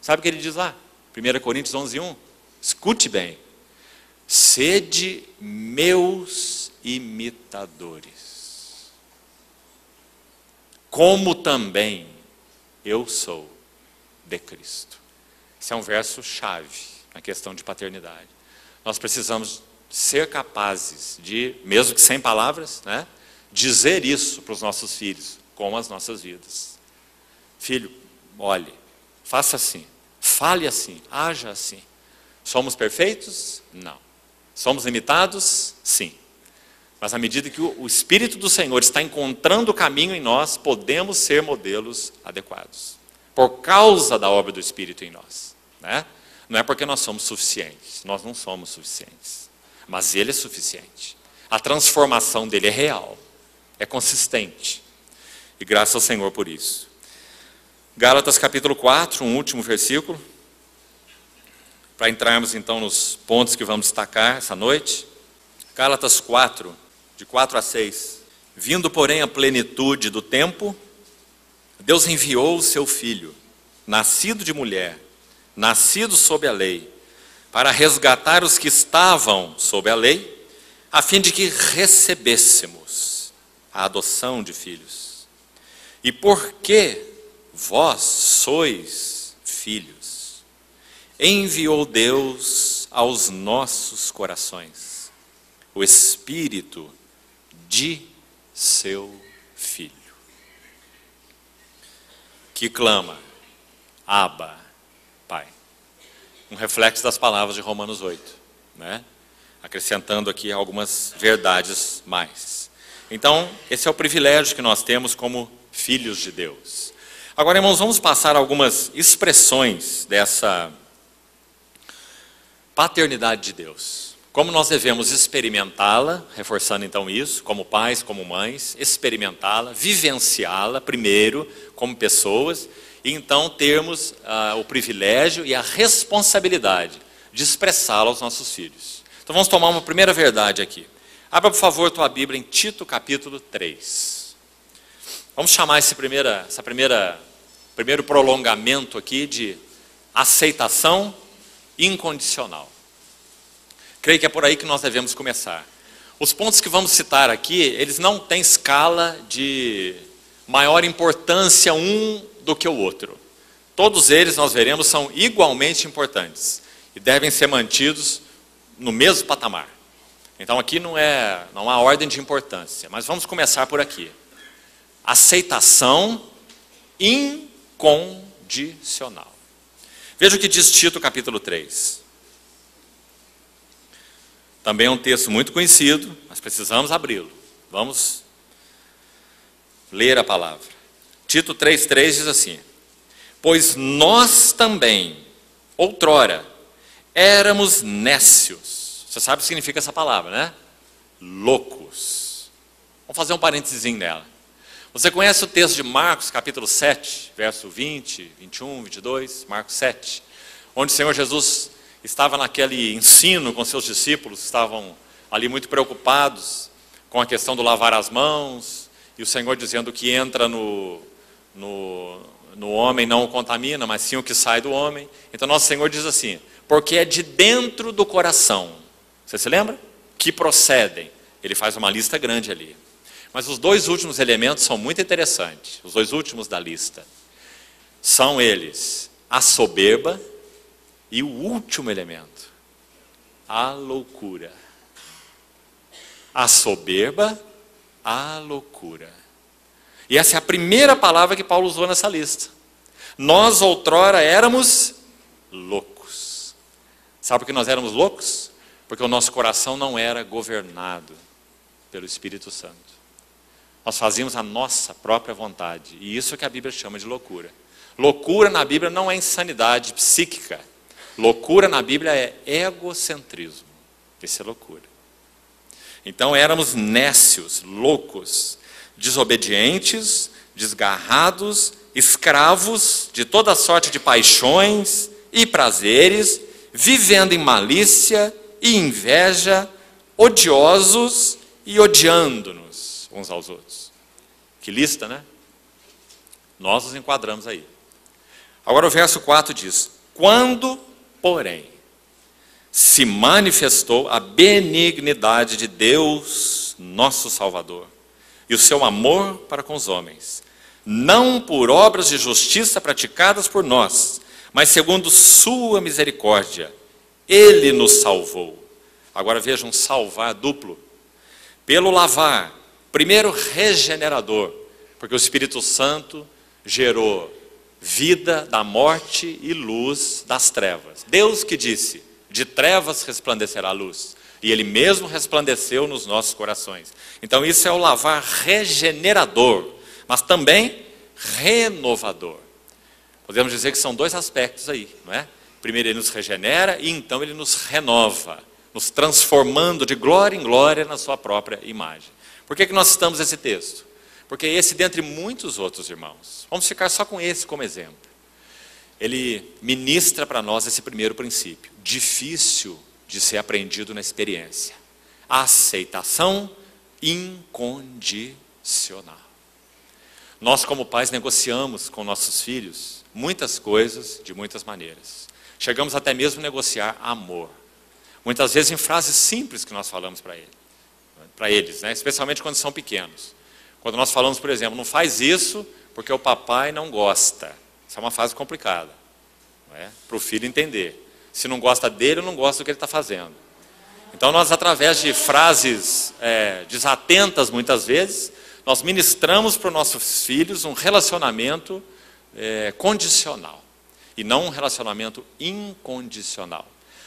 Sabe o que ele diz lá? 1 Coríntios 11:1. Escute bem. Sede meus imitadores, como também eu sou de Cristo. Esse é um verso chave na questão de paternidade. Nós precisamos ser capazes de, mesmo que sem palavras, né, dizer isso para os nossos filhos, com as nossas vidas. Filho, olhe, faça assim, fale assim, haja assim. Somos perfeitos? Não. Somos limitados? Sim. Mas à medida que o Espírito do Senhor está encontrando o caminho em nós, podemos ser modelos adequados. Por causa da obra do Espírito em nós, né? Não é porque nós somos suficientes, nós não somos suficientes. Mas Ele é suficiente. A transformação dele é real, é consistente. E graças ao Senhor por isso. Gálatas capítulo 4, um último versículo, para entrarmos então nos pontos que vamos destacar essa noite. Gálatas 4, de 4 a 6. Vindo, porém, a plenitude do tempo, Deus enviou o seu Filho, nascido de mulher, nascido sob a lei, para resgatar os que estavam sob a lei, a fim de que recebêssemos a adoção de filhos. E porque vós sois filhos, enviou Deus aos nossos corações o Espírito de seu Filho, que clama, Abba, Pai. Um reflexo das palavras de Romanos 8, né? Acrescentando aqui algumas verdades mais. Então, esse é o privilégio que nós temos como filhos de Deus. Agora, irmãos, vamos passar algumas expressões dessa paternidade de Deus. Como nós devemos experimentá-la, reforçando então isso, como pais, como mães, experimentá-la, vivenciá-la primeiro, como pessoas, e então termos o privilégio e a responsabilidade de expressá-la aos nossos filhos. Então vamos tomar uma primeira verdade aqui. Abra, por favor, tua Bíblia em Tito capítulo 3. Vamos chamar esse primeiro prolongamento aqui de aceitação incondicional. Creio que é por aí que nós devemos começar. Os pontos que vamos citar aqui, eles não têm escala de maior importância um do que o outro. Todos eles, nós veremos, são igualmente importantes e devem ser mantidos no mesmo patamar. Então aqui não há ordem de importância, mas vamos começar por aqui. Aceitação incondicional. Veja o que diz Tito capítulo 3. Também é um texto muito conhecido, mas precisamos abri-lo. Vamos ler a palavra. Tito 3,3 diz assim: pois nós também, outrora, éramos nécios. Você sabe o que significa essa palavra, né? Loucos. Vamos fazer um parênteses nela. Você conhece o texto de Marcos, capítulo 7, verso 20, 21, 22, Marcos 7, onde o Senhor Jesus estava naquele ensino com seus discípulos, estavam ali muito preocupados com a questão do lavar as mãos, e o Senhor dizendo que entra no homem não o contamina, mas sim o que sai do homem. Então nosso Senhor diz assim, porque é de dentro do coração, você se lembra? Que procedem. Ele faz uma lista grande ali. Mas os dois últimos elementos são muito interessantes, os dois últimos da lista. São eles, a soberba e o último elemento, a loucura. A soberba, a loucura. E essa é a primeira palavra que Paulo usou nessa lista. Nós outrora éramos loucos. Sabe por que nós éramos loucos? Porque o nosso coração não era governado pelo Espírito Santo. Nós fazíamos a nossa própria vontade. E isso é que a Bíblia chama de loucura. Loucura na Bíblia não é insanidade psíquica. Loucura na Bíblia é egocentrismo. Isso é loucura. Então éramos nécios, loucos, desobedientes, desgarrados, escravos de toda sorte de paixões e prazeres, vivendo em malícia e inveja, odiosos e odiando-nos uns aos outros. Que lista, né? Nós nos enquadramos aí. Agora o verso 4 diz: quando, porém, se manifestou a benignidade de Deus, nosso Salvador, e o seu amor para com os homens, não por obras de justiça praticadas por nós, mas segundo sua misericórdia, Ele nos salvou. Agora vejam, salvar duplo. Pelo lavar, primeiro regenerador, porque o Espírito Santo gerou vida da morte e luz das trevas. Deus que disse: de trevas resplandecerá a luz. E Ele mesmo resplandeceu nos nossos corações. Então isso é o lavar regenerador, mas também renovador. Podemos dizer que são dois aspectos aí, não é? Primeiro Ele nos regenera e então Ele nos renova, nos transformando de glória em glória na sua própria imagem. Por que nós citamos esse texto? Porque esse, dentre muitos outros, irmãos, vamos ficar só com esse como exemplo. Ele ministra para nós esse primeiro princípio, difícil de ser aprendido na experiência: a aceitação incondicional. Nós, como pais, negociamos com nossos filhos muitas coisas de muitas maneiras. Chegamos até mesmo a negociar amor. Muitas vezes em frases simples que nós falamos para eles, né? Especialmente quando são pequenos. Quando nós falamos, por exemplo, não faz isso porque o papai não gosta. Isso é uma frase complicada, não é? Para o filho entender. Se não gosta dele, eu não gosto do que ele está fazendo. Então nós, através de frases desatentas muitas vezes, nós ministramos para os nossos filhos um relacionamento condicional e não um relacionamento incondicional.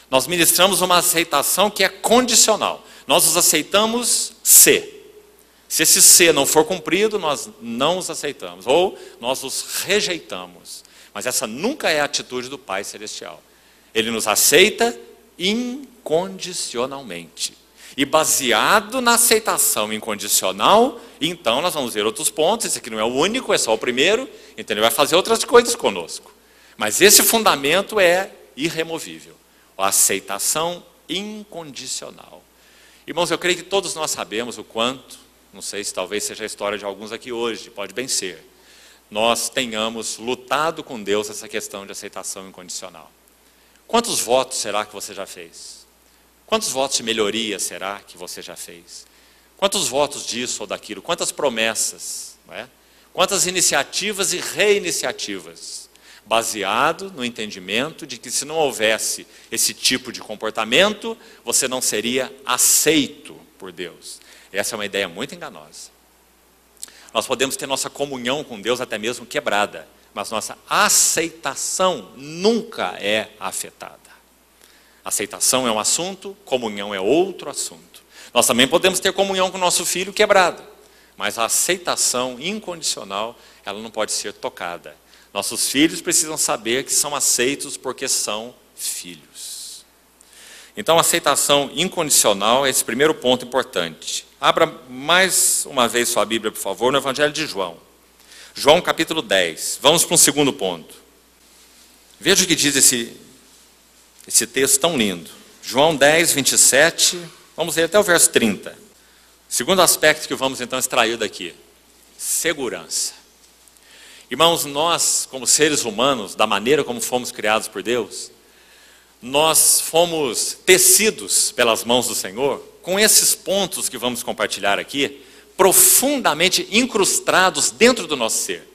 Nós ministramos uma aceitação que é condicional. Nós os aceitamos se esse se não for cumprido, nós não os aceitamos, ou nós os rejeitamos. Mas essa nunca é a atitude do Pai Celestial. Ele nos aceita incondicionalmente. E baseado na aceitação incondicional, então nós vamos ver outros pontos. Esse aqui não é o único, é só o primeiro. Então Ele vai fazer outras coisas conosco. Mas esse fundamento é irremovível. A aceitação incondicional. Irmãos, eu creio que todos nós sabemos o quanto, não sei se talvez seja a história de alguns aqui hoje, pode bem ser, nós tenhamos lutado com Deus essa questão de aceitação incondicional. Quantos votos será que você já fez? Quantos votos de melhoria será que você já fez? Quantos votos disso ou daquilo? Quantas promessas? Não é? Quantas iniciativas e reiniciativas? Baseado no entendimento de que se não houvesse esse tipo de comportamento, você não seria aceito por Deus. Essa é uma ideia muito enganosa. Nós podemos ter nossa comunhão com Deus até mesmo quebrada, mas nossa aceitação nunca é afetada. Aceitação é um assunto, comunhão é outro assunto. Nós também podemos ter comunhão com o nosso filho quebrada, mas a aceitação incondicional, ela não pode ser tocada. Nossos filhos precisam saber que são aceitos porque são filhos. Então, a aceitação incondicional é esse primeiro ponto importante. Abra mais uma vez sua Bíblia, por favor, no Evangelho de João. João capítulo 10. Vamos para um segundo ponto. Veja o que diz esse texto tão lindo. João 10, 27, vamos ler até o verso 30. Segundo aspecto que vamos então extrair daqui: segurança. Irmãos, nós, como seres humanos, da maneira como fomos criados por Deus, nós fomos tecidos pelas mãos do Senhor, com esses pontos que vamos compartilhar aqui, profundamente incrustados dentro do nosso ser.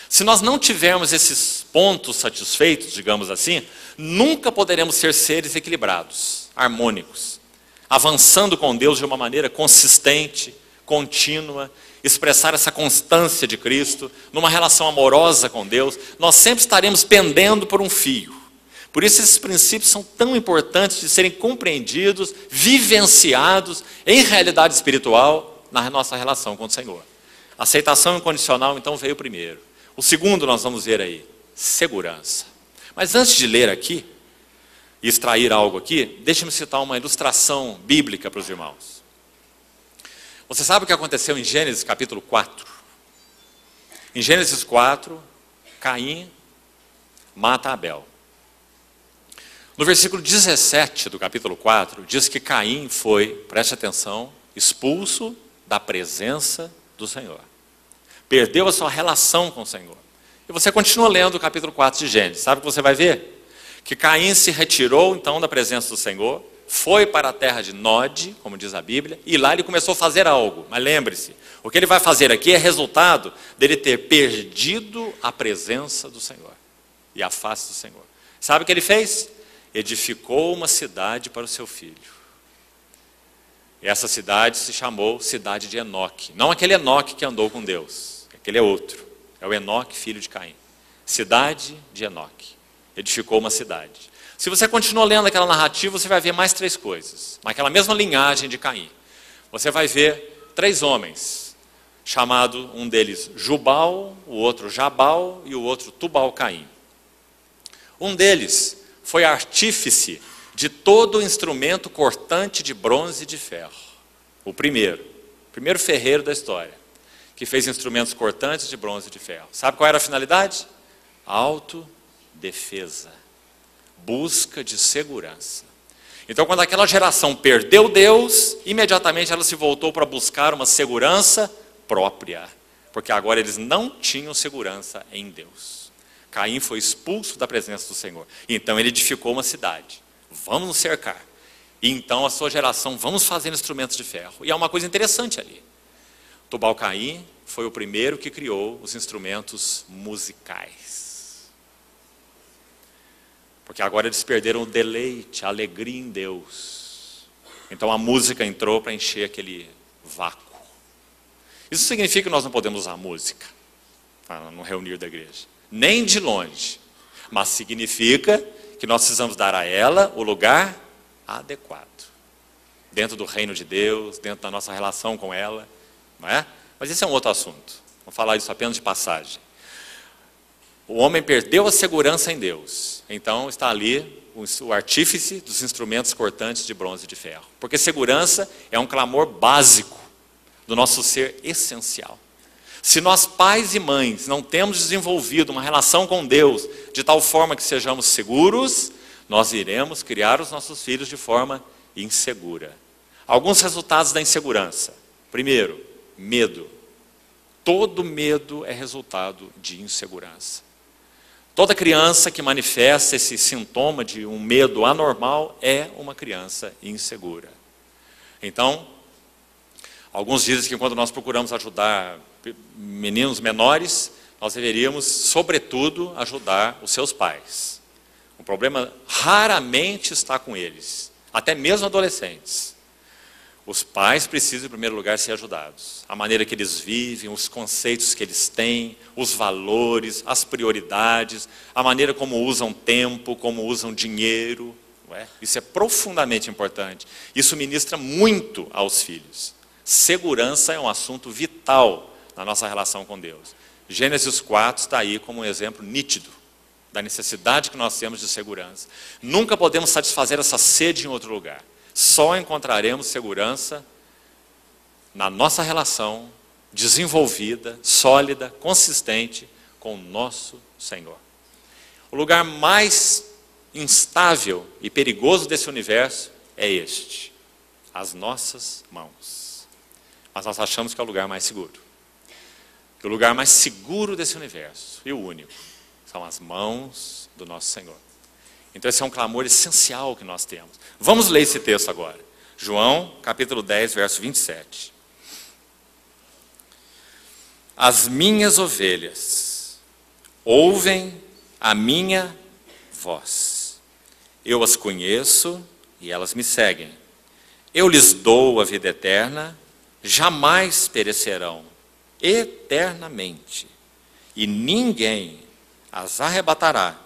Se nós não tivermos esses pontos satisfeitos, digamos assim, nunca poderemos ser seres equilibrados, harmônicos, avançando com Deus de uma maneira consistente, contínua, expressar essa constância de Cristo, numa relação amorosa com Deus. Nós sempre estaremos pendendo por um fio. Por isso esses princípios são tão importantes de serem compreendidos, vivenciados em realidade espiritual na nossa relação com o Senhor. A aceitação incondicional então veio primeiro. O segundo nós vamos ver aí, segurança. Mas antes de ler aqui, e extrair algo aqui, deixe-me citar uma ilustração bíblica para os irmãos. Você sabe o que aconteceu em Gênesis capítulo 4? Em Gênesis 4, Caim mata Abel. No versículo 17 do capítulo 4, diz que Caim foi, preste atenção, expulso da presença do Senhor. Perdeu a sua relação com o Senhor. E você continua lendo o capítulo 4 de Gênesis. Sabe o que você vai ver? Que Caim se retirou então da presença do Senhor, foi para a terra de Nod, como diz a Bíblia, e lá ele começou a fazer algo. Mas lembre-se, o que ele vai fazer aqui é resultado dele ter perdido a presença do Senhor e a face do Senhor. Sabe o que ele fez? Edificou uma cidade para o seu filho. E essa cidade se chamou cidade de Enoque. Não aquele Enoque que andou com Deus, aquele é outro. É o Enoque, filho de Caim. Cidade de Enoque. Edificou uma cidade. Se você continua lendo aquela narrativa, você vai ver mais 3 coisas. Naquela mesma linhagem de Caim. Você vai ver 3 homens, chamado um deles Jubal, o outro Jabal e o outro Tubal-Caim. Um deles foi artífice de todo o instrumento cortante de bronze e de ferro. O primeiro ferreiro da história, que fez instrumentos cortantes de bronze e de ferro. Sabe qual era a finalidade? Autodefesa, busca de segurança. Então, quando aquela geração perdeu Deus, imediatamente ela se voltou para buscar uma segurança própria, porque agora eles não tinham segurança em Deus. Caim foi expulso da presença do Senhor. Então ele edificou uma cidade. Vamos nos cercar. E então a sua geração, vamos fazer instrumentos de ferro. E há uma coisa interessante ali. Tubal-Caim foi o primeiro que criou os instrumentos musicais. Porque agora eles perderam o deleite, a alegria em Deus. Então a música entrou para encher aquele vácuo. Isso significa que nós não podemos usar música no reunir da igreja. Nem de longe. Mas significa que nós precisamos dar a ela o lugar adequado. Dentro do reino de Deus, dentro da nossa relação com ela. Não é? Mas esse é um outro assunto. Vou falar isso apenas de passagem. O homem perdeu a segurança em Deus. Então está ali o artífice dos instrumentos cortantes de bronze e de ferro. Porque segurança é um clamor básico do nosso ser essencial. Se nós, pais e mães, não temos desenvolvido uma relação com Deus de tal forma que sejamos seguros, nós iremos criar os nossos filhos de forma insegura. Alguns resultados da insegurança. Primeiro, medo. Todo medo é resultado de insegurança. Toda criança que manifesta esse sintoma de um medo anormal é uma criança insegura. Então, alguns dizem que quando nós procuramos ajudar meninos menores, nós deveríamos, sobretudo, ajudar os seus pais. O problema raramente está com eles, até mesmo adolescentes. Os pais precisam, em primeiro lugar, ser ajudados. A maneira que eles vivem, os conceitos que eles têm, os valores, as prioridades, a maneira como usam tempo, como usam dinheiro. Não é? Isso é profundamente importante. Isso ministra muito aos filhos. Segurança é um assunto vital na nossa relação com Deus. Gênesis 4 está aí como um exemplo nítido da necessidade que nós temos de segurança. Nunca podemos satisfazer essa sede em outro lugar. Só encontraremos segurança na nossa relação desenvolvida, sólida, consistente com o nosso Senhor. O lugar mais instável e perigoso desse universo é este: as nossas mãos. Mas nós achamos que é o lugar mais seguro. Que o lugar mais seguro desse universo, e o único, são as mãos do nosso Senhor. Então esse é um clamor essencial que nós temos. Vamos ler esse texto agora. João, capítulo 10, verso 27. As minhas ovelhas ouvem a minha voz. Eu as conheço e elas me seguem. Eu lhes dou a vida eterna, jamais perecerão, eternamente, e ninguém as arrebatará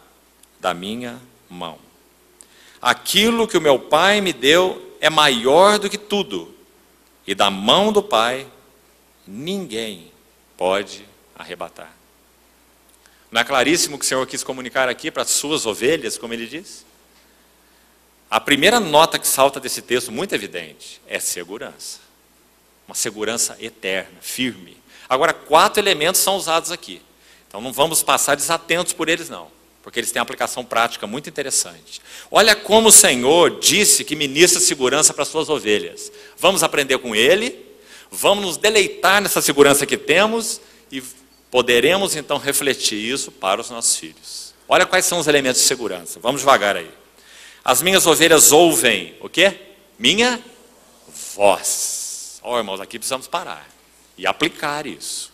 da minha mão. Aquilo que o meu Pai me deu é maior do que tudo, e da mão do Pai ninguém pode arrebatar. Não é claríssimo o que o Senhor quis comunicar aqui para as suas ovelhas, como ele diz? A primeira nota que salta desse texto, muito evidente, é segurança. Uma segurança eterna, firme. Agora, 4 elementos são usados aqui. Então não vamos passar desatentos por eles não, porque eles têm aplicação prática muito interessante. Olha como o Senhor disse que ministra segurança para as suas ovelhas. Vamos aprender com ele, vamos nos deleitar nessa segurança que temos e poderemos então refletir isso para os nossos filhos. Olha quais são os elementos de segurança. Vamos devagar aí. As minhas ovelhas ouvem o quê? Minha voz. Ó, irmãos, aqui precisamos parar e aplicar isso.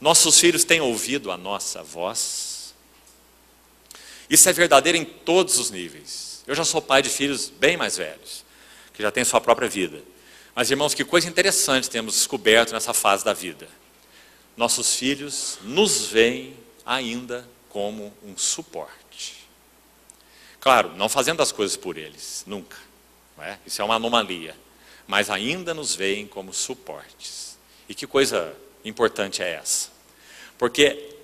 Nossos filhos têm ouvido a nossa voz? Isso é verdadeiro em todos os níveis. Eu já sou pai de filhos bem mais velhos, que já têm sua própria vida. Mas, irmãos, que coisa interessante temos descoberto nessa fase da vida. Nossos filhos nos veem ainda como um suporte. Claro, não fazendo as coisas por eles, nunca. Não é? Isso é uma anomalia. Mas ainda nos veem como suportes. E que coisa importante é essa? Porque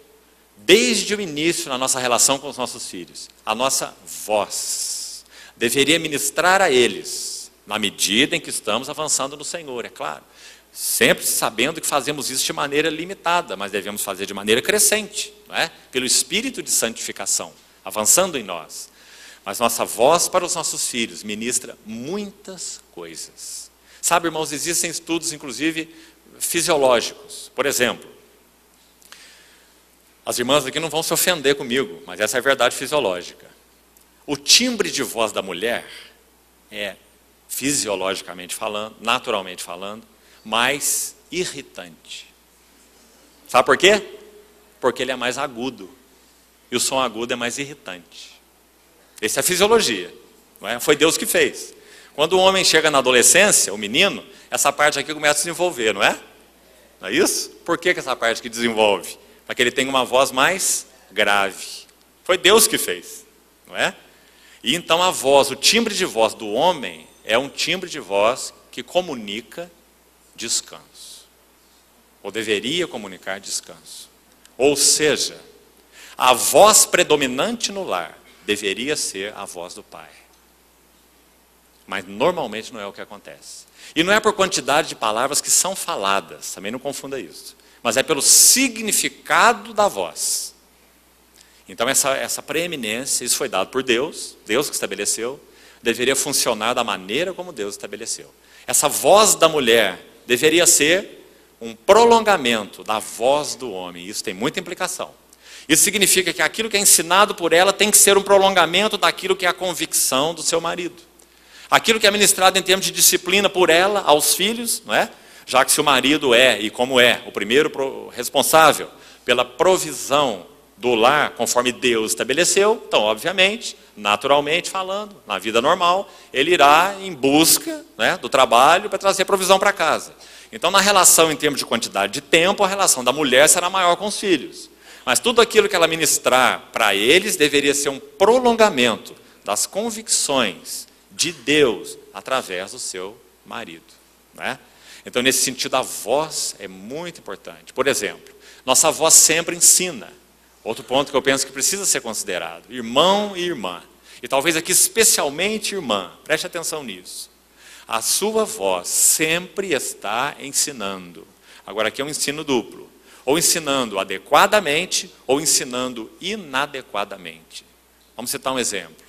desde o início na nossa relação com os nossos filhos, a nossa voz deveria ministrar a eles, na medida em que estamos avançando no Senhor, é claro. Sempre sabendo que fazemos isso de maneira limitada, mas devemos fazer de maneira crescente, não é? Pelo Espírito de santificação, avançando em nós. Mas nossa voz para os nossos filhos ministra muitas coisas. Sabe, irmãos, existem estudos, inclusive, fisiológicos. Por exemplo, as irmãs aqui não vão se ofender comigo, mas essa é a verdade fisiológica. O timbre de voz da mulher é, fisiologicamente falando, naturalmente falando, mais irritante. Sabe por quê? Porque ele é mais agudo. E o som agudo é mais irritante. Essa é a fisiologia. Não é? Foi Deus que fez. Quando o homem chega na adolescência, o menino, essa parte aqui começa a desenvolver, não é? Não é isso? Por que essa parte que desenvolve? Para que ele tenha uma voz mais grave. Foi Deus que fez, não é? E então a voz, o timbre de voz do homem é um timbre de voz que comunica descanso. Ou deveria comunicar descanso. Ou seja, a voz predominante no lar deveria ser a voz do pai. Mas normalmente não é o que acontece. E não é por quantidade de palavras que são faladas, também não confunda isso. Mas é pelo significado da voz. Então essa preeminência, isso foi dado por Deus, Deus que estabeleceu, deveria funcionar da maneira como Deus estabeleceu. Essa voz da mulher deveria ser um prolongamento da voz do homem. Isso tem muita implicação. Isso significa que aquilo que é ensinado por ela tem que ser um prolongamento daquilo que é a convicção do seu marido. Aquilo que é ministrado em termos de disciplina por ela aos filhos, não é? Já que se o marido é, e como é, o primeiro responsável pela provisão do lar, conforme Deus estabeleceu, então, obviamente, naturalmente falando, na vida normal, ele irá em busca, né, do trabalho para trazer provisão para casa. Então, na relação em termos de quantidade de tempo, a relação da mulher será maior com os filhos. Mas tudo aquilo que ela ministrar para eles deveria ser um prolongamento das convicções de Deus através do seu marido, não é? Então, nesse sentido, a voz é muito importante. Por exemplo, nossa voz sempre ensina. Outro ponto que eu penso que precisa ser considerado: irmão e irmã. E talvez aqui especialmente irmã, preste atenção nisso. A sua voz sempre está ensinando. Agora aqui é um ensino duplo. Ou ensinando adequadamente, ou ensinando inadequadamente. Vamos citar um exemplo.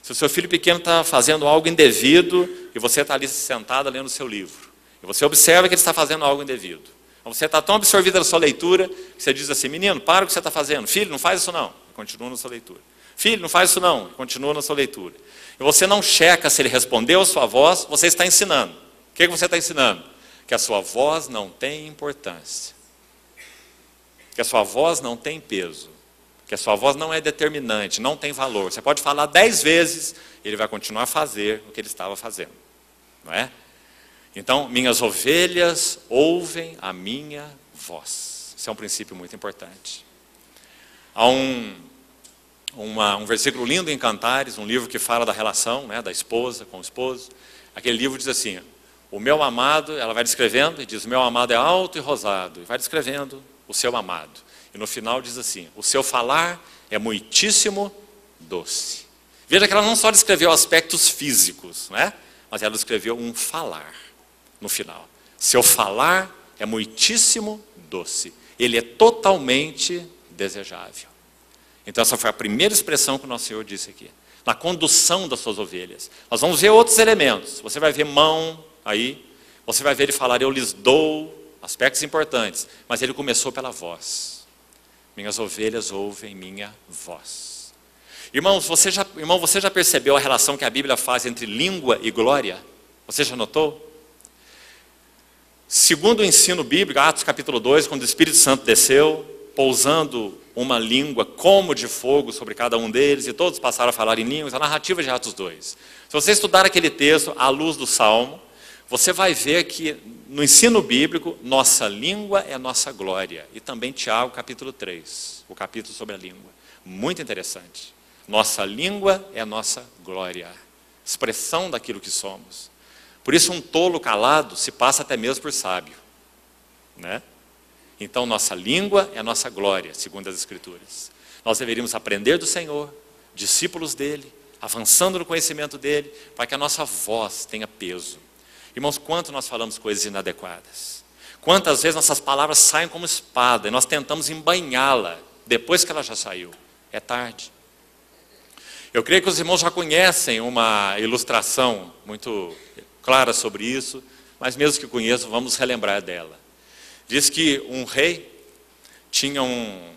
Se o seu filho pequeno está fazendo algo indevido, e você está ali sentada lendo o seu livro, e você observa que ele está fazendo algo indevido. Você está tão absorvido na sua leitura, que você diz assim: menino, para o que você está fazendo. Filho, não faz isso não. E continua na sua leitura. Filho, não faz isso não. E continua na sua leitura. E você não checa se ele respondeu a sua voz, você está ensinando. O que você está ensinando? Que a sua voz não tem importância. Que a sua voz não tem peso. Que a sua voz não é determinante, não tem valor. Você pode falar 10 vezes, ele vai continuar a fazer o que ele estava fazendo. Não é? Então, minhas ovelhas ouvem a minha voz. Isso é um princípio muito importante. Há um versículo lindo em Cantares, um livro que fala da relação, né, da esposa com o esposo. Aquele livro diz assim: o meu amado, ela vai descrevendo, e diz: o meu amado é alto e rosado. E vai descrevendo o seu amado. E no final diz assim: o seu falar é muitíssimo doce. Veja que ela não só descreveu aspectos físicos, né? Mas ela descreveu um falar no final. Seu falar é muitíssimo doce. Ele é totalmente desejável. Então essa foi a primeira expressão que o nosso Senhor disse aqui. Na condução das suas ovelhas. Nós vamos ver outros elementos. Você vai ver mão aí. Você vai ver ele falar: eu lhes dou. Aspectos importantes. Mas ele começou pela voz. Minhas ovelhas ouvem minha voz. Irmão, você já percebeu a relação que a Bíblia faz entre língua e glória? Você já notou? Segundo o ensino bíblico, Atos capítulo 2, quando o Espírito Santo desceu, pousando uma língua como de fogo sobre cada um deles, e todos passaram a falar em línguas, a narrativa de Atos 2. Se você estudar aquele texto à luz do Salmo, você vai ver que no ensino bíblico, nossa língua é nossa glória. E também Tiago capítulo 3, o capítulo sobre a língua. Muito interessante. Nossa língua é nossa glória, expressão daquilo que somos. Por isso um tolo calado se passa até mesmo por sábio, né? Então nossa língua é nossa glória, segundo as Escrituras. Nós deveríamos aprender do Senhor, discípulos dele, avançando no conhecimento dele, para que a nossa voz tenha peso. Irmãos, quanto nós falamos coisas inadequadas? Quantas vezes nossas palavras saem como espada e nós tentamos embainhá-la depois que ela já saiu? É tarde. Eu creio que os irmãos já conhecem uma ilustração muito clara sobre isso, mas mesmo que conheçam, vamos relembrar dela. Diz que um rei tinha um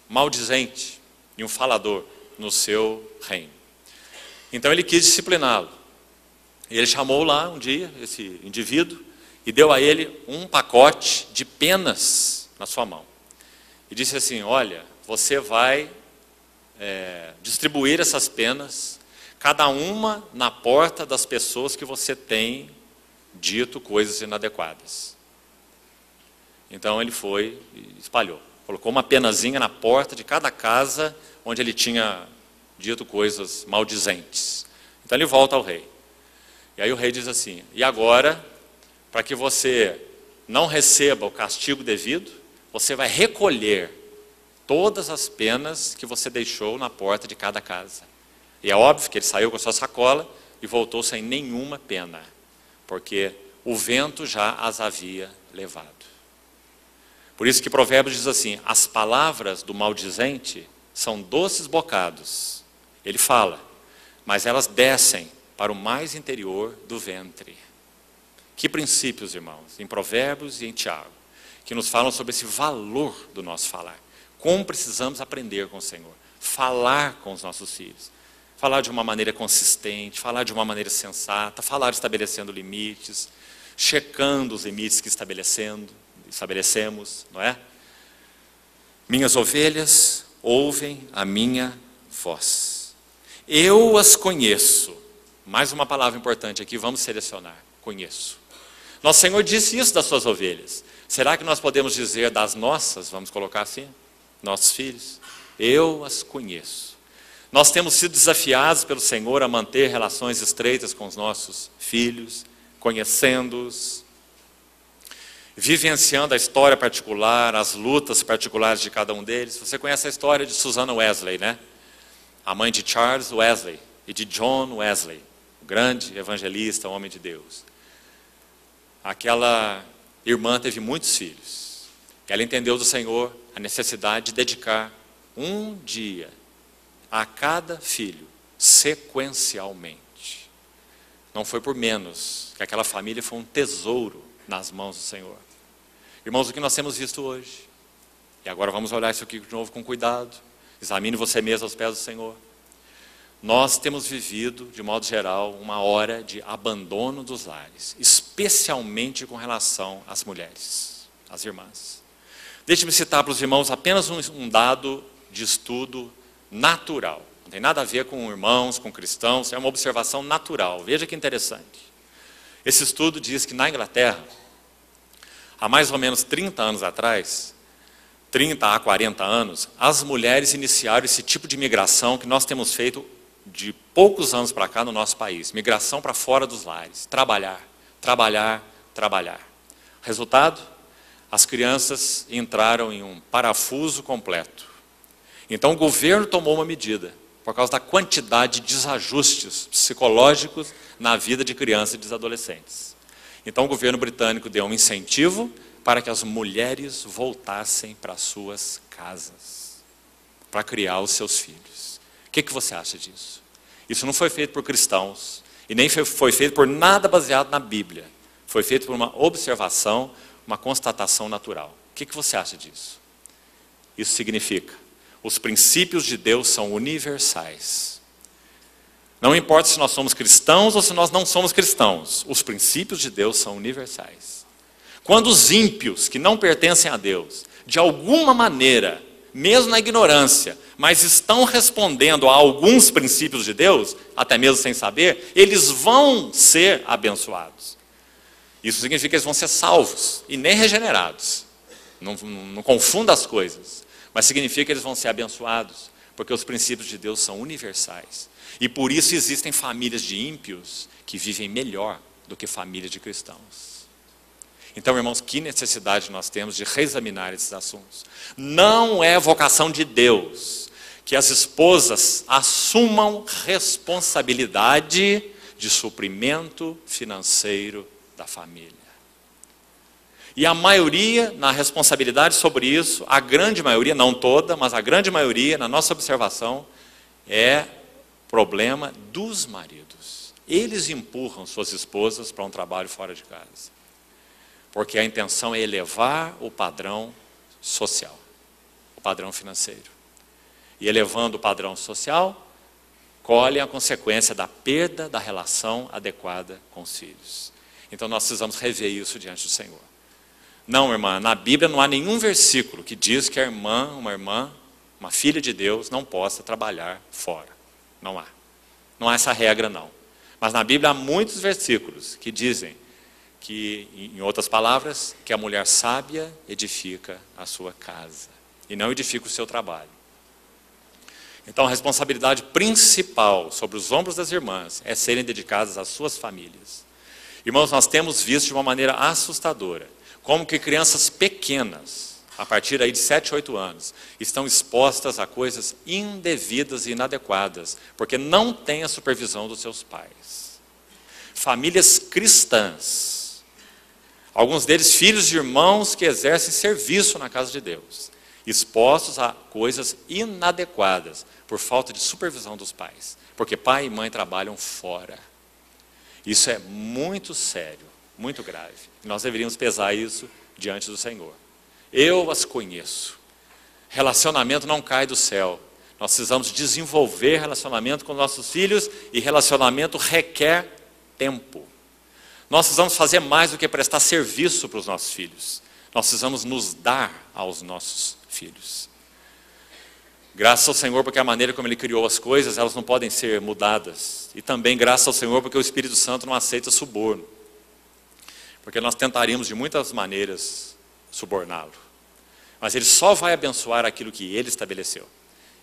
maldizente e um falador no seu reino. Então ele quis discipliná-lo. Ele chamou lá um dia esse indivíduo e deu a ele um pacote de penas na sua mão. E disse assim: olha, você vai distribuir essas penas, cada uma na porta das pessoas que você tem dito coisas inadequadas. Então ele foi e espalhou. Colocou uma penazinha na porta de cada casa onde ele tinha dito coisas maldizentes. Então ele volta ao rei. E aí o rei diz assim: e agora, para que você não receba o castigo devido, você vai recolher todas as penas que você deixou na porta de cada casa. E é óbvio que ele saiu com a sua sacola e voltou sem nenhuma pena, porque o vento já as havia levado. Por isso que Provérbios diz assim: as palavras do maldizente são doces bocados. Ele fala, mas elas descem para o mais interior do ventre. Que princípios, irmãos, em Provérbios e em Tiago, que nos falam sobre esse valor do nosso falar. Como precisamos aprender com o Senhor. Falar com os nossos filhos. Falar de uma maneira consistente, falar de uma maneira sensata, falar estabelecendo limites, checando os limites que estabelecemos, não é? Minhas ovelhas ouvem a minha voz. Eu as conheço. Mais uma palavra importante aqui, vamos selecionar. Conheço. Nosso Senhor disse isso das suas ovelhas. Será que nós podemos dizer das nossas, vamos colocar assim, nossos filhos? Eu as conheço. Nós temos sido desafiados pelo Senhor a manter relações estreitas com os nossos filhos, conhecendo-os, vivenciando a história particular, as lutas particulares de cada um deles. Você conhece a história de Susanna Wesley, né? A mãe de Charles Wesley e de John Wesley, o grande evangelista, homem de Deus. Aquela irmã teve muitos filhos. Ela entendeu do Senhor a necessidade de dedicar um dia a cada filho, sequencialmente. Não foi por menos que aquela família foi um tesouro nas mãos do Senhor. Irmãos, o que nós temos visto hoje? E agora vamos olhar isso aqui de novo com cuidado. Examine você mesmo aos pés do Senhor. Nós temos vivido, de modo geral, uma hora de abandono dos lares, especialmente com relação às mulheres, às irmãs. Deixe-me citar para os irmãos apenas um dado de estudo natural. Não tem nada a ver com irmãos, com cristãos, é uma observação natural. Veja que interessante. Esse estudo diz que na Inglaterra, há mais ou menos 30 anos atrás, 30 a 40 anos, as mulheres iniciaram esse tipo de migração que nós temos feito de poucos anos para cá no nosso país. Migração para fora dos lares. Trabalhar, trabalhar, trabalhar. Resultado? as crianças entraram em um parafuso completo. Então o governo tomou uma medida, por causa da quantidade de desajustes psicológicos na vida de crianças e de adolescentes. Então o governo britânico deu um incentivo para que as mulheres voltassem para suas casas, para criar os seus filhos. O que você acha disso? Isso não foi feito por cristãos, e nem foi feito por nada baseado na Bíblia. Foi feito por uma observação, uma constatação natural. O que você acha disso? Isso significa, os princípios de Deus são universais. Não importa se nós somos cristãos ou se nós não somos cristãos, os princípios de Deus são universais. Quando os ímpios, que não pertencem a Deus, de alguma maneira, mesmo na ignorância, mas estão respondendo a alguns princípios de Deus, até mesmo sem saber, eles vão ser abençoados. Isso significa que eles vão ser salvos e nem regenerados. Não confunda as coisas. Mas significa que eles vão ser abençoados, porque os princípios de Deus são universais. E por isso existem famílias de ímpios que vivem melhor do que famílias de cristãos. Então, irmãos, que necessidade nós temos de reexaminar esses assuntos. Não é vocação de Deus que as esposas assumam responsabilidade de suprimento financeiro da família. E a maioria, na responsabilidade sobre isso, a grande maioria, não toda, mas a grande maioria, na nossa observação, é problema dos maridos. Eles empurram suas esposas para um trabalho fora de casa. Porque a intenção é elevar o padrão social, o padrão financeiro. E elevando o padrão social, colhem a consequência da perda da relação adequada com os filhos. Então nós precisamos rever isso diante do Senhor. Não, irmã, na Bíblia não há nenhum versículo que diz que uma filha de Deus, não possa trabalhar fora. Não há. Não há essa regra, não. Mas na Bíblia há muitos versículos que dizem que, em outras palavras, que a mulher sábia edifica a sua casa e não edifica o seu trabalho. Então a responsabilidade principal sobre os ombros das irmãs é serem dedicadas às suas famílias. Irmãos, nós temos visto de uma maneira assustadora como que crianças pequenas, a partir aí de 7, 8 anos, estão expostas a coisas indevidas e inadequadas, porque não têm a supervisão dos seus pais. Famílias cristãs, alguns deles filhos de irmãos que exercem serviço na casa de Deus, expostos a coisas inadequadas, por falta de supervisão dos pais, porque pai e mãe trabalham fora. Isso é muito sério, muito grave. Nós deveríamos pesar isso diante do Senhor. Eu as conheço. Relacionamento não cai do céu. Nós precisamos desenvolver relacionamento com nossos filhos e relacionamento requer tempo. Nós precisamos fazer mais do que prestar serviço para os nossos filhos. Nós precisamos nos dar aos nossos filhos. Graças ao Senhor, porque a maneira como Ele criou as coisas, elas não podem ser mudadas. E também graças ao Senhor, porque o Espírito Santo não aceita suborno. Porque nós tentaríamos de muitas maneiras suborná-lo. Mas Ele só vai abençoar aquilo que Ele estabeleceu.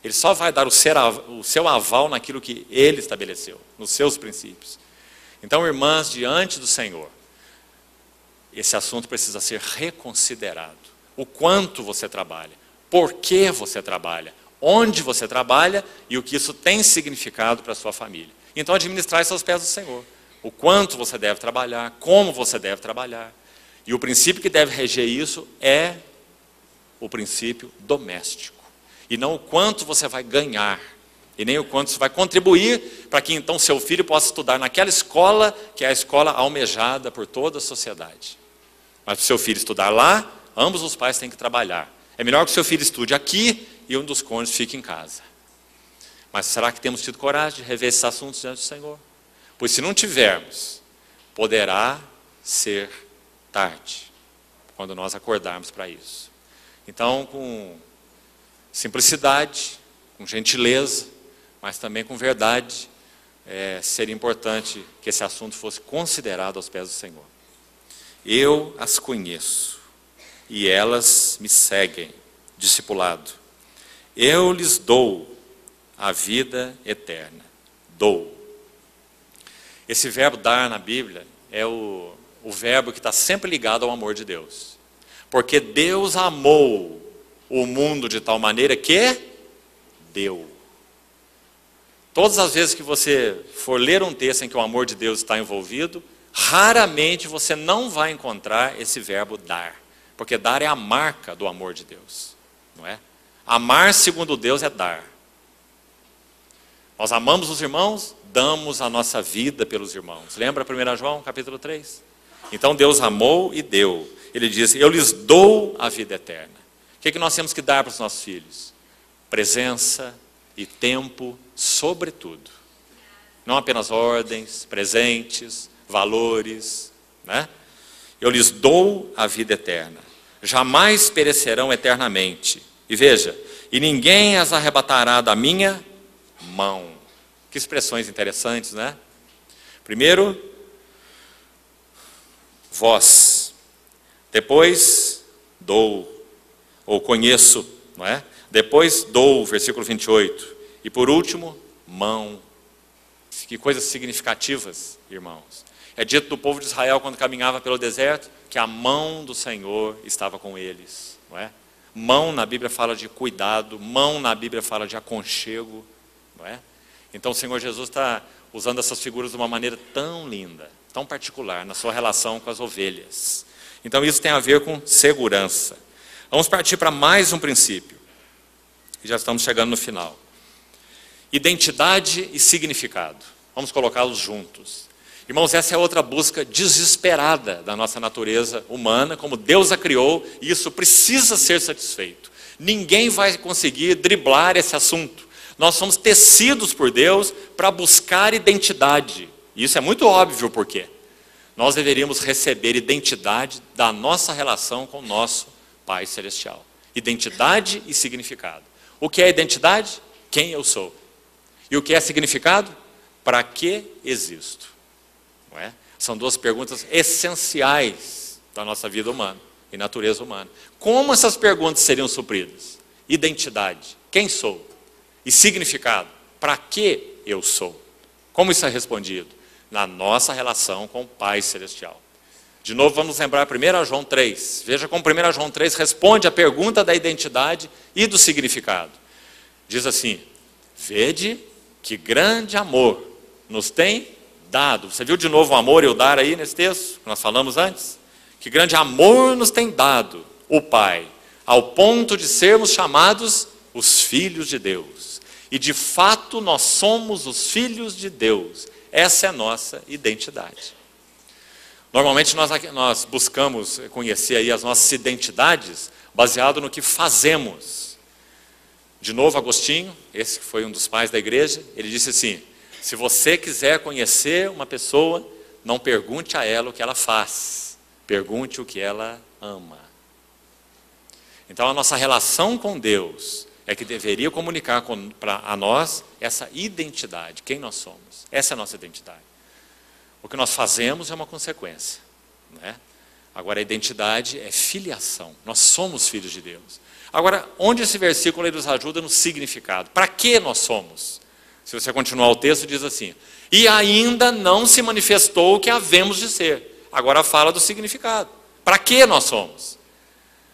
Ele só vai dar o seu aval naquilo que Ele estabeleceu, nos seus princípios. Então, irmãs, diante do Senhor, esse assunto precisa ser reconsiderado. O quanto você trabalha, por que você trabalha, onde você trabalha e o que isso tem significado para a sua família. Então, administrar isso aos pés do Senhor. O quanto você deve trabalhar, como você deve trabalhar. E o princípio que deve reger isso é o princípio doméstico. E não o quanto você vai ganhar, e nem o quanto você vai contribuir para que então seu filho possa estudar naquela escola, que é a escola almejada por toda a sociedade. Mas para o seu filho estudar lá, ambos os pais têm que trabalhar. É melhor que o seu filho estude aqui e um dos cônjuges fique em casa. Mas será que temos tido coragem de rever esses assuntos diante do Senhor? Pois se não tivermos, poderá ser tarde, quando nós acordarmos para isso. Então, com simplicidade, com gentileza, mas também com verdade, seria importante que esse assunto fosse considerado aos pés do Senhor. Eu as conheço, e elas me seguem, discipulado. Eu lhes dou a vida eterna. Dou. Esse verbo dar na Bíblia é o verbo que está sempre ligado ao amor de Deus. Porque Deus amou o mundo de tal maneira que deu. Todas as vezes que você for ler um texto em que o amor de Deus está envolvido, raramente você não vai encontrar esse verbo dar. Porque dar é a marca do amor de Deus, não é? Amar segundo Deus é dar. Nós amamos os irmãos, damos a nossa vida pelos irmãos. Lembra 1 João capítulo 3? Então Deus amou e deu. Ele diz, eu lhes dou a vida eterna. O que nós temos que dar para os nossos filhos? Presença e tempo, sobretudo. Não apenas ordens, presentes, valores, né? Eu lhes dou a vida eterna. Jamais perecerão eternamente. E veja, e ninguém as arrebatará da minha mão. Que expressões interessantes, né? Primeiro, vós. Depois, dou. Ou conheço, não é? Depois, dou, versículo 28. E por último, mão. Que coisas significativas, irmãos. É dito do povo de Israel, quando caminhava pelo deserto, que a mão do Senhor estava com eles, não é? Mão na Bíblia fala de cuidado, mão na Bíblia fala de aconchego, não é? Então o Senhor Jesus está usando essas figuras de uma maneira tão linda, tão particular, na sua relação com as ovelhas. Então isso tem a ver com segurança. Vamos partir para mais um princípio. E já estamos chegando no final. Identidade e significado. Vamos colocá-los juntos. Irmãos, essa é outra busca desesperada da nossa natureza humana, como Deus a criou, e isso precisa ser satisfeito. Ninguém vai conseguir driblar esse assunto. Nós somos tecidos por Deus para buscar identidade. E isso é muito óbvio por quê. Nós deveríamos receber identidade da nossa relação com o nosso Pai Celestial. Identidade e significado. O que é identidade? Quem eu sou. E o que é significado? Para que existo? Não é? São duas perguntas essenciais da nossa vida humana e natureza humana. Como essas perguntas seriam supridas? Identidade, quem sou? E significado, para que eu sou? Como isso é respondido? Na nossa relação com o Pai Celestial. De novo, vamos lembrar 1 João 3. Veja como 1 João 3 responde a pergunta da identidade e do significado. Diz assim, vede que grande amor nos tem dado. Você viu de novo o amor e o dar aí nesse texto que nós falamos antes? Que grande amor nos tem dado o Pai, ao ponto de sermos chamados os filhos de Deus. E de fato nós somos os filhos de Deus. Essa é a nossa identidade. Normalmente nós buscamos conhecer aí as nossas identidades baseado no que fazemos. De novo, Agostinho, esse que foi um dos pais da igreja, ele disse assim, se você quiser conhecer uma pessoa, não pergunte a ela o que ela faz, pergunte o que ela ama. Então a nossa relação com Deus é que deveria comunicar a nós essa identidade, quem nós somos. Essa é a nossa identidade. O que nós fazemos é uma consequência, né? Agora a identidade é filiação, nós somos filhos de Deus. Agora, onde esse versículo aí nos ajuda no significado? Para que nós somos? Se você continuar o texto, diz assim, e ainda não se manifestou o que havemos de ser. Agora fala do significado. Para que nós somos?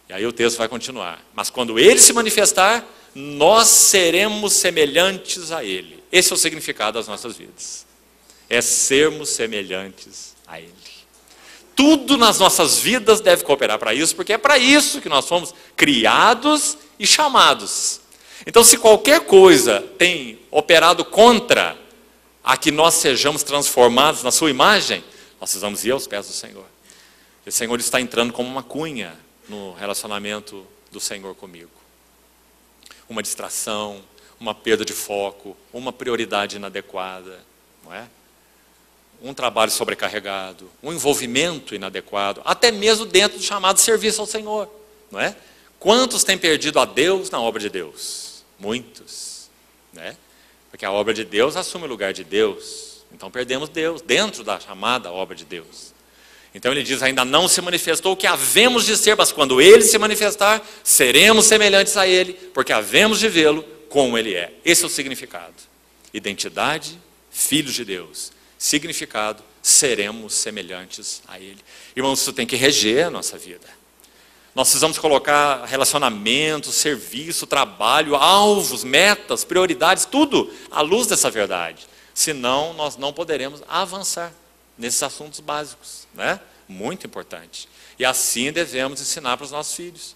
E aí o texto vai continuar. Mas quando ele se manifestar, nós seremos semelhantes a ele. Esse é o significado das nossas vidas. É sermos semelhantes a ele. Tudo nas nossas vidas deve cooperar para isso, porque é para isso que nós fomos criados e chamados. Então, se qualquer coisa tem operado contra a que nós sejamos transformados na sua imagem, nós precisamos ir aos pés do Senhor. O Senhor está entrando como uma cunha no relacionamento do Senhor comigo. Uma distração, uma perda de foco, uma prioridade inadequada, não é? Um trabalho sobrecarregado, um envolvimento inadequado, até mesmo dentro do chamado serviço ao Senhor, não é? Quantos têm perdido a Deus na obra de Deus? Muitos, né? Porque a obra de Deus assume o lugar de Deus, então perdemos Deus dentro da chamada obra de Deus. Então ele diz, ainda não se manifestou o que havemos de ser, mas quando ele se manifestar, seremos semelhantes a ele, porque havemos de vê-lo como ele é. Esse é o significado. Identidade, filhos de Deus. Significado, seremos semelhantes a ele. Irmãos, isso tem que reger a nossa vida. Nós precisamos colocar relacionamento, serviço, trabalho, alvos, metas, prioridades, tudo à luz dessa verdade. Senão, nós não poderemos avançar nesses assuntos básicos, né? Muito importante. E assim devemos ensinar para os nossos filhos.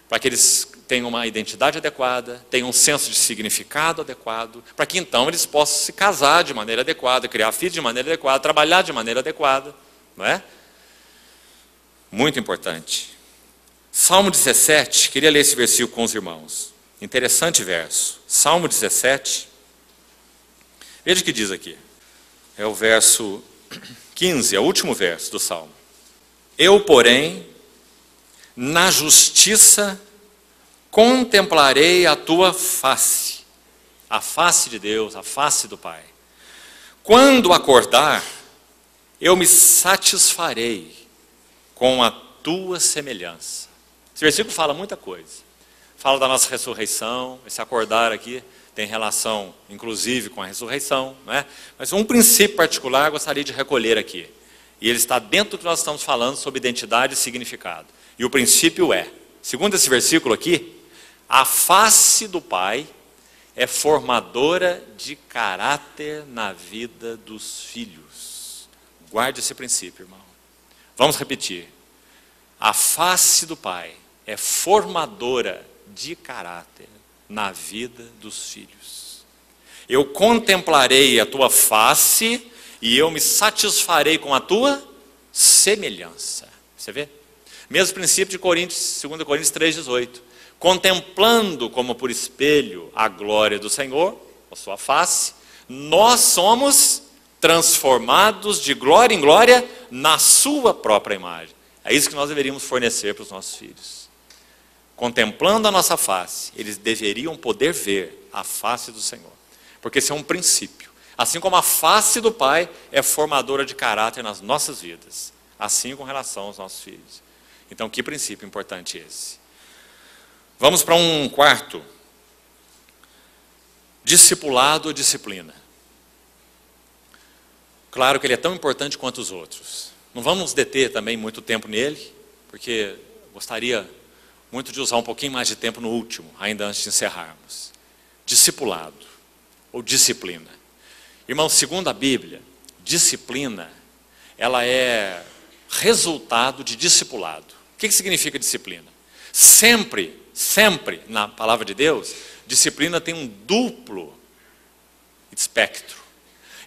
Para que eles tenham uma identidade adequada, tenham um senso de significado adequado, para que então eles possam se casar de maneira adequada, criar filhos de maneira adequada, trabalhar de maneira adequada, não é? Muito importante. Salmo 17, queria ler esse versículo com os irmãos. Interessante verso. Salmo 17. Veja o que diz aqui. É o verso 15, é o último verso do Salmo. Eu, porém, na justiça contemplarei a tua face. A face de Deus, a face do Pai. Quando acordar, eu me satisfarei com a tua semelhança. Esse versículo fala muita coisa. Fala da nossa ressurreição, esse acordar aqui tem relação, inclusive, com a ressurreição, né? Mas um princípio particular eu gostaria de recolher aqui. E ele está dentro do que nós estamos falando sobre identidade e significado. E o princípio é, segundo esse versículo aqui, a face do Pai é formadora de caráter na vida dos filhos. Guarde esse princípio, irmão. Vamos repetir. A face do Pai é formadora de caráter na vida dos filhos. Eu contemplarei a tua face e eu me satisfarei com a tua semelhança. Você vê? Mesmo princípio de Coríntios, 2 Coríntios 3,18. Contemplando como por espelho a glória do Senhor, a sua face, nós somos transformados de glória em glória na sua própria imagem. É isso que nós deveríamos fornecer para os nossos filhos. Contemplando a nossa face, eles deveriam poder ver a face do Senhor. Porque esse é um princípio. Assim como a face do Pai é formadora de caráter nas nossas vidas. Assim com relação aos nossos filhos. Então, que princípio importante esse? Vamos para um quarto. Discipulado ou disciplina. Claro que ele é tão importante quanto os outros. Não vamos nos deter também muito tempo nele, porque gostaria muito de usar um pouquinho mais de tempo no último, ainda antes de encerrarmos. Discipulado ou disciplina. Irmão, segundo a Bíblia, disciplina, ela é resultado de discipulado. O que significa disciplina? Sempre na palavra de Deus, disciplina tem um duplo espectro.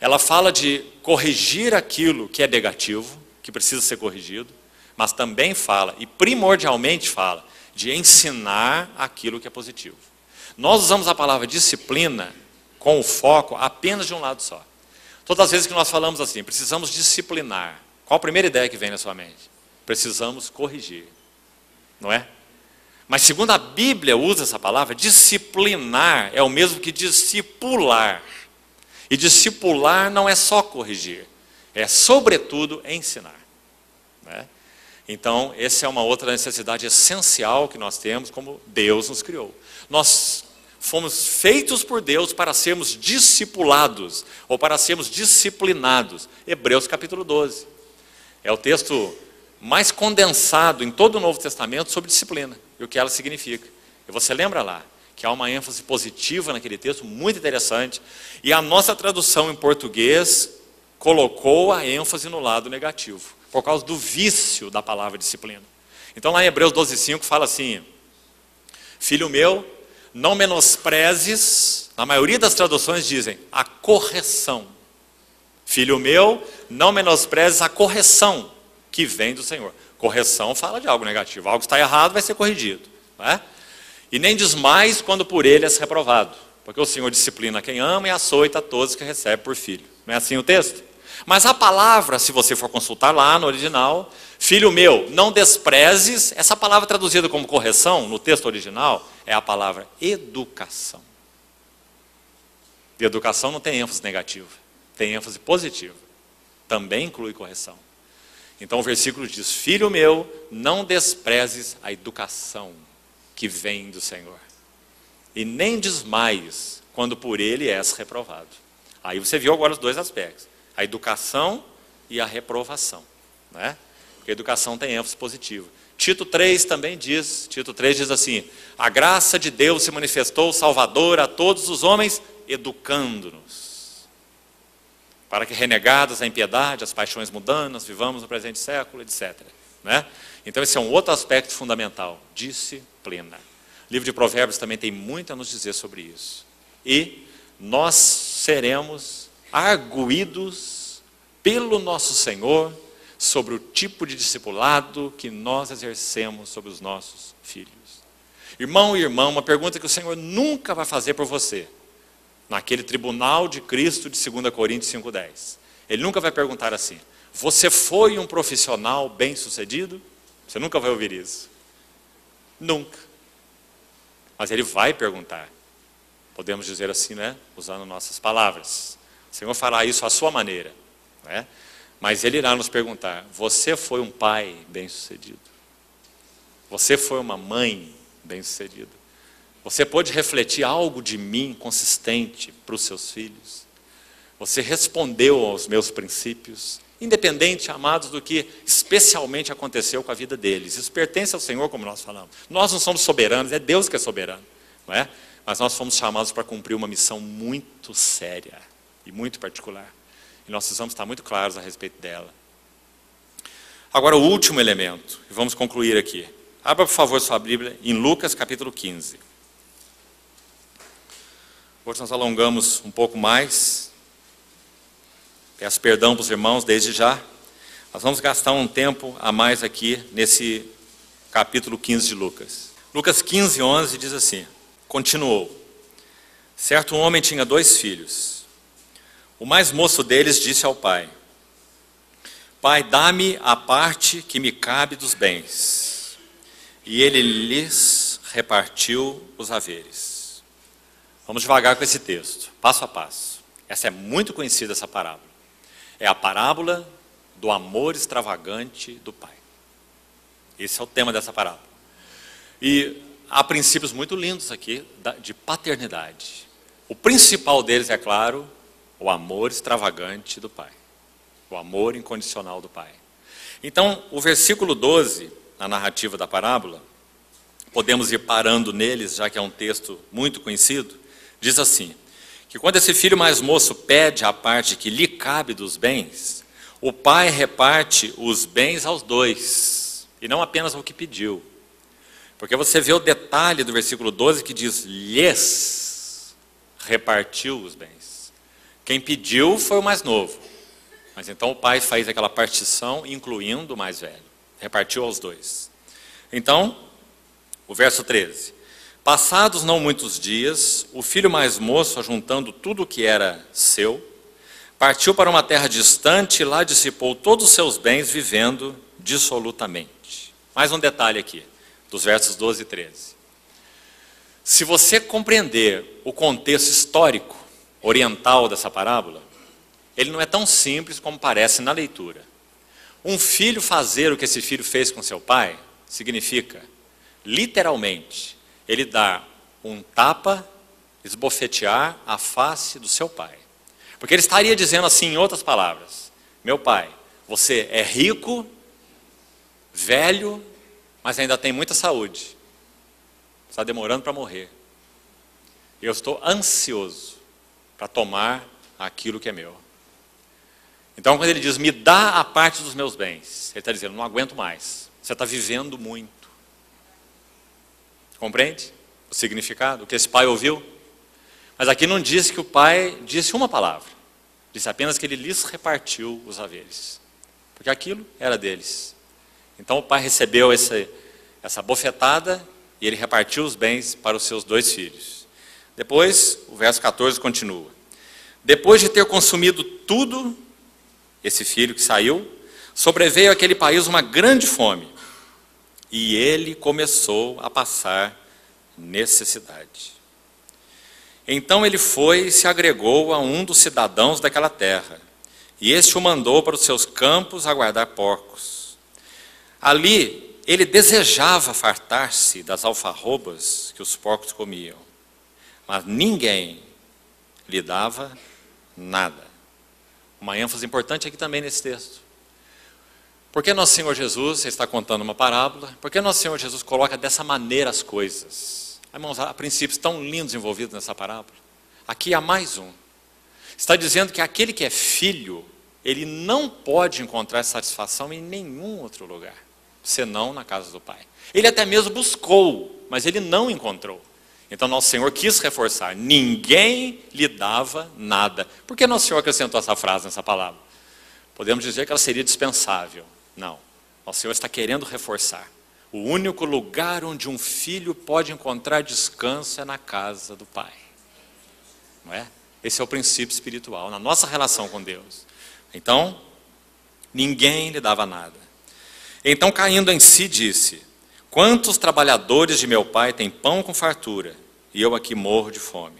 Ela fala de corrigir aquilo que é negativo, que precisa ser corrigido, mas também fala, e primordialmente fala, de ensinar aquilo que é positivo. Nós usamos a palavra disciplina com o foco apenas de um lado só. Todas as vezes que nós falamos assim, precisamos disciplinar. Qual a primeira ideia que vem na sua mente? Precisamos corrigir, não é? Mas segundo a Bíblia usa essa palavra, disciplinar é o mesmo que discipular. E discipular não é só corrigir, é sobretudo ensinar, né? Então, essa é uma outra necessidade essencial que nós temos como Deus nos criou. Nós fomos feitos por Deus para sermos discipulados, ou para sermos disciplinados. Hebreus capítulo 12. É o texto mais condensado em todo o Novo Testamento sobre disciplina e o que ela significa. E você lembra lá que há uma ênfase positiva naquele texto, muito interessante, e a nossa tradução em português colocou a ênfase no lado negativo, por causa do vício da palavra disciplina. Então lá em Hebreus 12,5 fala assim: filho meu, não menosprezes, na maioria das traduções dizem, a correção. Filho meu, não menosprezes a correção que vem do Senhor. Correção fala de algo negativo, algo que está errado vai ser corrigido, não é? E nem desmais quando por ele és reprovado, porque o Senhor disciplina quem ama e açoita a todos que recebe por filho. Não é assim o texto? Mas a palavra, se você for consultar lá no original, filho meu, não desprezes, essa palavra traduzida como correção, no texto original, é a palavra educação. E educação não tem ênfase negativa, tem ênfase positiva. Também inclui correção. Então o versículo diz, filho meu, não desprezes a educação que vem do Senhor. E nem desmaies quando por ele és reprovado. Aí você viu agora os dois aspectos. A educação e a reprovação, né? Porque a educação tem ênfase positiva. Tito 3 também diz, Tito 3 diz assim: a graça de Deus se manifestou salvadora a todos os homens, educando-nos, para que renegados a impiedade, as paixões mundanas, vivamos no presente século, etc. Né? Então esse é um outro aspecto fundamental, disciplina. O livro de Provérbios também tem muito a nos dizer sobre isso. E nós seremos arguídos pelo nosso Senhor sobre o tipo de discipulado que nós exercemos sobre os nossos filhos. Irmão e irmã, uma pergunta que o Senhor nunca vai fazer por você, naquele tribunal de Cristo de 2 Coríntios 5,10. Ele nunca vai perguntar assim: você foi um profissional bem-sucedido? Você nunca vai ouvir isso. Nunca. Mas ele vai perguntar. Podemos dizer assim, né? Usando nossas palavras. O Senhor fará isso à sua maneira, né? Mas Ele irá nos perguntar: você foi um pai bem-sucedido? Você foi uma mãe bem-sucedida? Você pôde refletir algo de mim consistente para os seus filhos? Você respondeu aos meus princípios? Independente, amados, do que especialmente aconteceu com a vida deles. Isso pertence ao Senhor, como nós falamos. Nós não somos soberanos, é Deus que é soberano, não é? Mas nós fomos chamados para cumprir uma missão muito séria e muito particular. E nós precisamos estar muito claros a respeito dela. Agora o último elemento, e vamos concluir aqui. Abra, por favor, sua Bíblia em Lucas capítulo 15. Hoje nós alongamos um pouco mais. Peço perdão para os irmãos desde já. Nós vamos gastar um tempo a mais aqui nesse capítulo 15 de Lucas. Lucas 15, 11 diz assim: continuou. Certo homem tinha 2 filhos. O mais moço deles disse ao pai: pai, dá-me a parte que me cabe dos bens. E ele lhes repartiu os haveres. Vamos devagar com esse texto, passo a passo. Essa é muito conhecida, essa parábola. É a parábola do amor extravagante do pai. Esse é o tema dessa parábola. E há princípios muito lindos aqui de paternidade. O principal deles, é claro, o amor extravagante do pai. O amor incondicional do pai. Então, o versículo 12, na narrativa da parábola, podemos ir parando neles, já que é um texto muito conhecido, diz assim: que quando esse filho mais moço pede a parte que lhe cabe dos bens, o pai reparte os bens aos 2, e não apenas ao que pediu. Porque você vê o detalhe do versículo 12 que diz: lhes repartiu os bens. Quem pediu foi o mais novo, mas então o pai faz aquela partição, incluindo o mais velho. Repartiu aos 2. Então, o verso 13. Passados não muitos dias, o filho mais moço, ajuntando tudo o que era seu, partiu para uma terra distante e lá dissipou todos os seus bens, vivendo dissolutamente. Mais um detalhe aqui, dos versos 12 e 13. Se você compreender o contexto histórico oriental dessa parábola, ele não é tão simples como parece na leitura. Um filho fazer o que esse filho fez com seu pai significa, literalmente, ele dá um tapa, esbofetear a face do seu pai. Porque ele estaria dizendo assim, em outras palavras: meu pai, você é rico, velho, mas ainda tem muita saúde. Está demorando para morrer. Eu estou ansioso para tomar aquilo que é meu. Então, quando ele diz, me dá a parte dos meus bens, ele está dizendo, não aguento mais. Você está vivendo muito. Compreende o significado, o que esse pai ouviu? Mas aqui não diz que o pai disse uma palavra. Disse apenas que ele lhes repartiu os haveres. Porque aquilo era deles. Então o pai recebeu essa bofetada e ele repartiu os bens para os seus 2 filhos. Depois, o verso 14 continua. Depois de ter consumido tudo, esse filho que saiu, sobreveio àquele país uma grande fome. E ele começou a passar necessidade. Então ele foi e se agregou a um dos cidadãos daquela terra. E este o mandou para os seus campos a guardar porcos. Ali ele desejava fartar-se das alfarrobas que os porcos comiam. Mas ninguém lhe dava nada. Uma ênfase importante aqui também nesse texto. Por que nosso Senhor Jesus, você está contando uma parábola, por que nosso Senhor Jesus coloca dessa maneira as coisas? Irmãos, há princípios tão lindos envolvidos nessa parábola. Aqui há mais um. Está dizendo que aquele que é filho, ele não pode encontrar satisfação em nenhum outro lugar, senão na casa do Pai. Ele até mesmo buscou, mas ele não encontrou. Então nosso Senhor quis reforçar, ninguém lhe dava nada. Por que nosso Senhor acrescentou essa frase nessa palavra? Podemos dizer que ela seria dispensável. Não, nosso Senhor está querendo reforçar. O único lugar onde um filho pode encontrar descanso é na casa do Pai. Não é? Esse é o princípio espiritual, na nossa relação com Deus. Então, ninguém lhe dava nada. Então, caindo em si, disse: quantos trabalhadores de meu pai têm pão com fartura, e eu aqui morro de fome?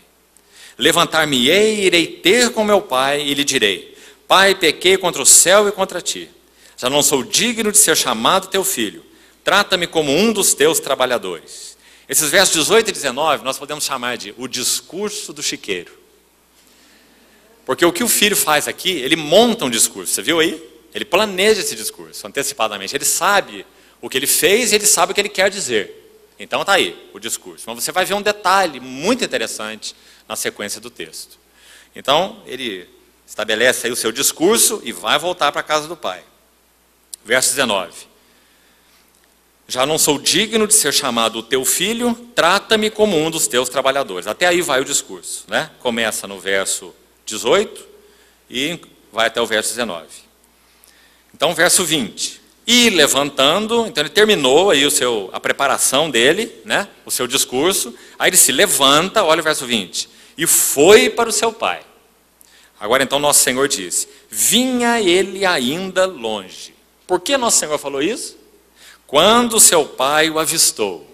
Levantar-me-ei e irei ter com meu pai, e lhe direi: Pai, pequei contra o céu e contra ti. Já não sou digno de ser chamado teu filho. Trata-me como um dos teus trabalhadores. Esses versos 18 e 19 nós podemos chamar de o discurso do chiqueiro. Porque o que o filho faz aqui, ele monta um discurso, você viu aí? Ele planeja esse discurso antecipadamente. Ele sabe o que ele fez e ele sabe o que ele quer dizer. Então está aí o discurso. Mas você vai ver um detalhe muito interessante na sequência do texto. Então ele estabelece aí o seu discurso e vai voltar para a casa do pai. Verso 19. Já não sou digno de ser chamado o teu filho, trata-me como um dos teus trabalhadores. Até aí vai o discurso, né? Começa no verso 18 e vai até o verso 19. Então, verso 20. E levantando, então ele terminou aí a preparação dele, né? O seu discurso. Aí ele se levanta, olha o verso 20. E foi para o seu pai. Agora então nosso Senhor disse: vinha ele ainda longe. Por que nosso Senhor falou isso? Quando seu pai o avistou.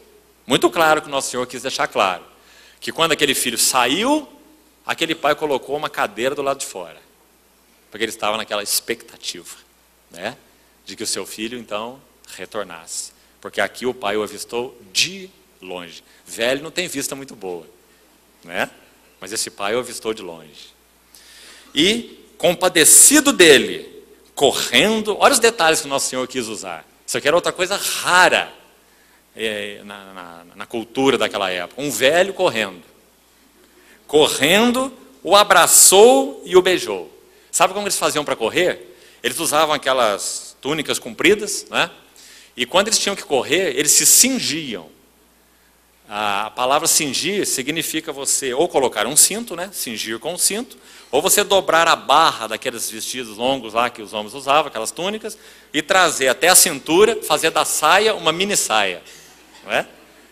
Muito claro que nosso Senhor quis deixar claro. Que quando aquele filho saiu, aquele pai colocou uma cadeira do lado de fora. Porque ele estava naquela expectativa, né? De que o seu filho então retornasse. Porque aqui o pai o avistou de longe. Velho não tem vista muito boa, né? Mas esse pai o avistou de longe. E compadecido dele, correndo, olha os detalhes que o nosso Senhor quis usar. Isso aqui era outra coisa rara na cultura daquela época. Um velho correndo. Correndo, o abraçou e o beijou. Sabe como eles faziam para correr? Eles usavam aquelas túnicas compridas, né? E quando eles tinham que correr, eles se cingiam. A palavra cingir significa você ou colocar um cinto, né? Cingir com um cinto, ou você dobrar a barra daqueles vestidos longos lá que os homens usavam, aquelas túnicas, e trazer até a cintura, fazer da saia uma mini saia. Não é?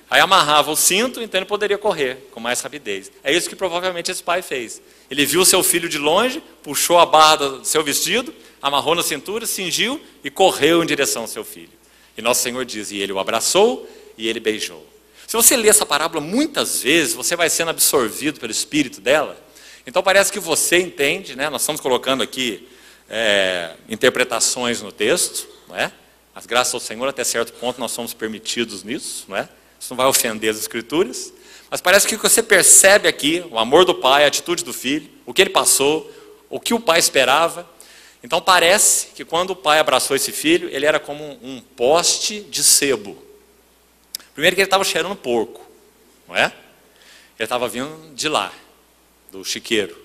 Aí amarrava o cinto, então ele poderia correr com mais rapidez. É isso que provavelmente esse pai fez. Ele viu o seu filho de longe, puxou a barra do seu vestido, amarrou na cintura, cingiu e correu em direção ao seu filho. E nosso Senhor diz: e ele o abraçou e ele beijou. Se você ler essa parábola muitas vezes, você vai sendo absorvido pelo espírito dela. Então parece que você entende, né? Nós estamos colocando aqui interpretações no texto, não é? As graças ao Senhor, até certo ponto, nós somos permitidos nisso, não é? Isso não vai ofender as Escrituras. Mas parece que você percebe aqui o amor do pai, a atitude do filho, o que ele passou, o que o pai esperava. Então parece que quando o pai abraçou esse filho, ele era como um poste de sebo. Primeiro que ele estava cheirando porco, não é? Ele estava vindo de lá, do chiqueiro,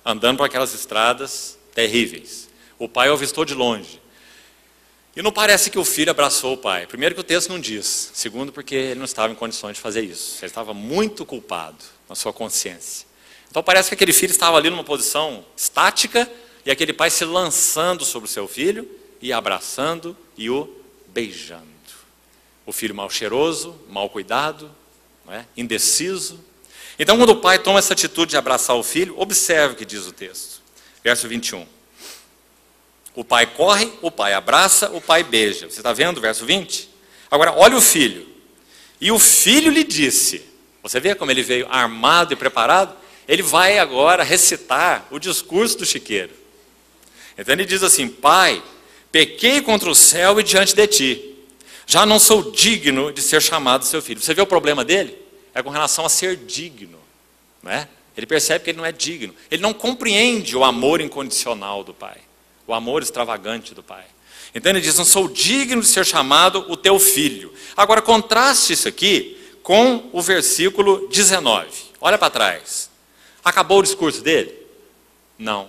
andando por aquelas estradas terríveis. O pai o avistou de longe. E não parece que o filho abraçou o pai. Primeiro que o texto não diz. Segundo porque ele não estava em condições de fazer isso. Ele estava muito culpado na sua consciência. Então parece que aquele filho estava ali numa posição estática e aquele pai se lançando sobre o seu filho e abraçando e o beijando. O filho mal cheiroso, mal cuidado, não é? Indeciso. Então quando o pai toma essa atitude de abraçar o filho, observe o que diz o texto. Verso 21. O pai corre, o pai abraça, o pai beija. Você está vendo o verso 20? Agora, olha o filho. E o filho lhe disse. Você vê como ele veio armado e preparado? Ele vai agora recitar o discurso do chiqueiro. Então ele diz assim: pai, pequei contra o céu e diante de ti. Já não sou digno de ser chamado seu filho. Você vê o problema dele? É com relação a ser digno. Não é? Ele percebe que ele não é digno. Ele não compreende o amor incondicional do pai. o amor extravagante do pai. Então ele diz, não sou digno de ser chamado o teu filho. Agora contraste isso aqui com o versículo 19. Olha para trás. Acabou o discurso dele? Não.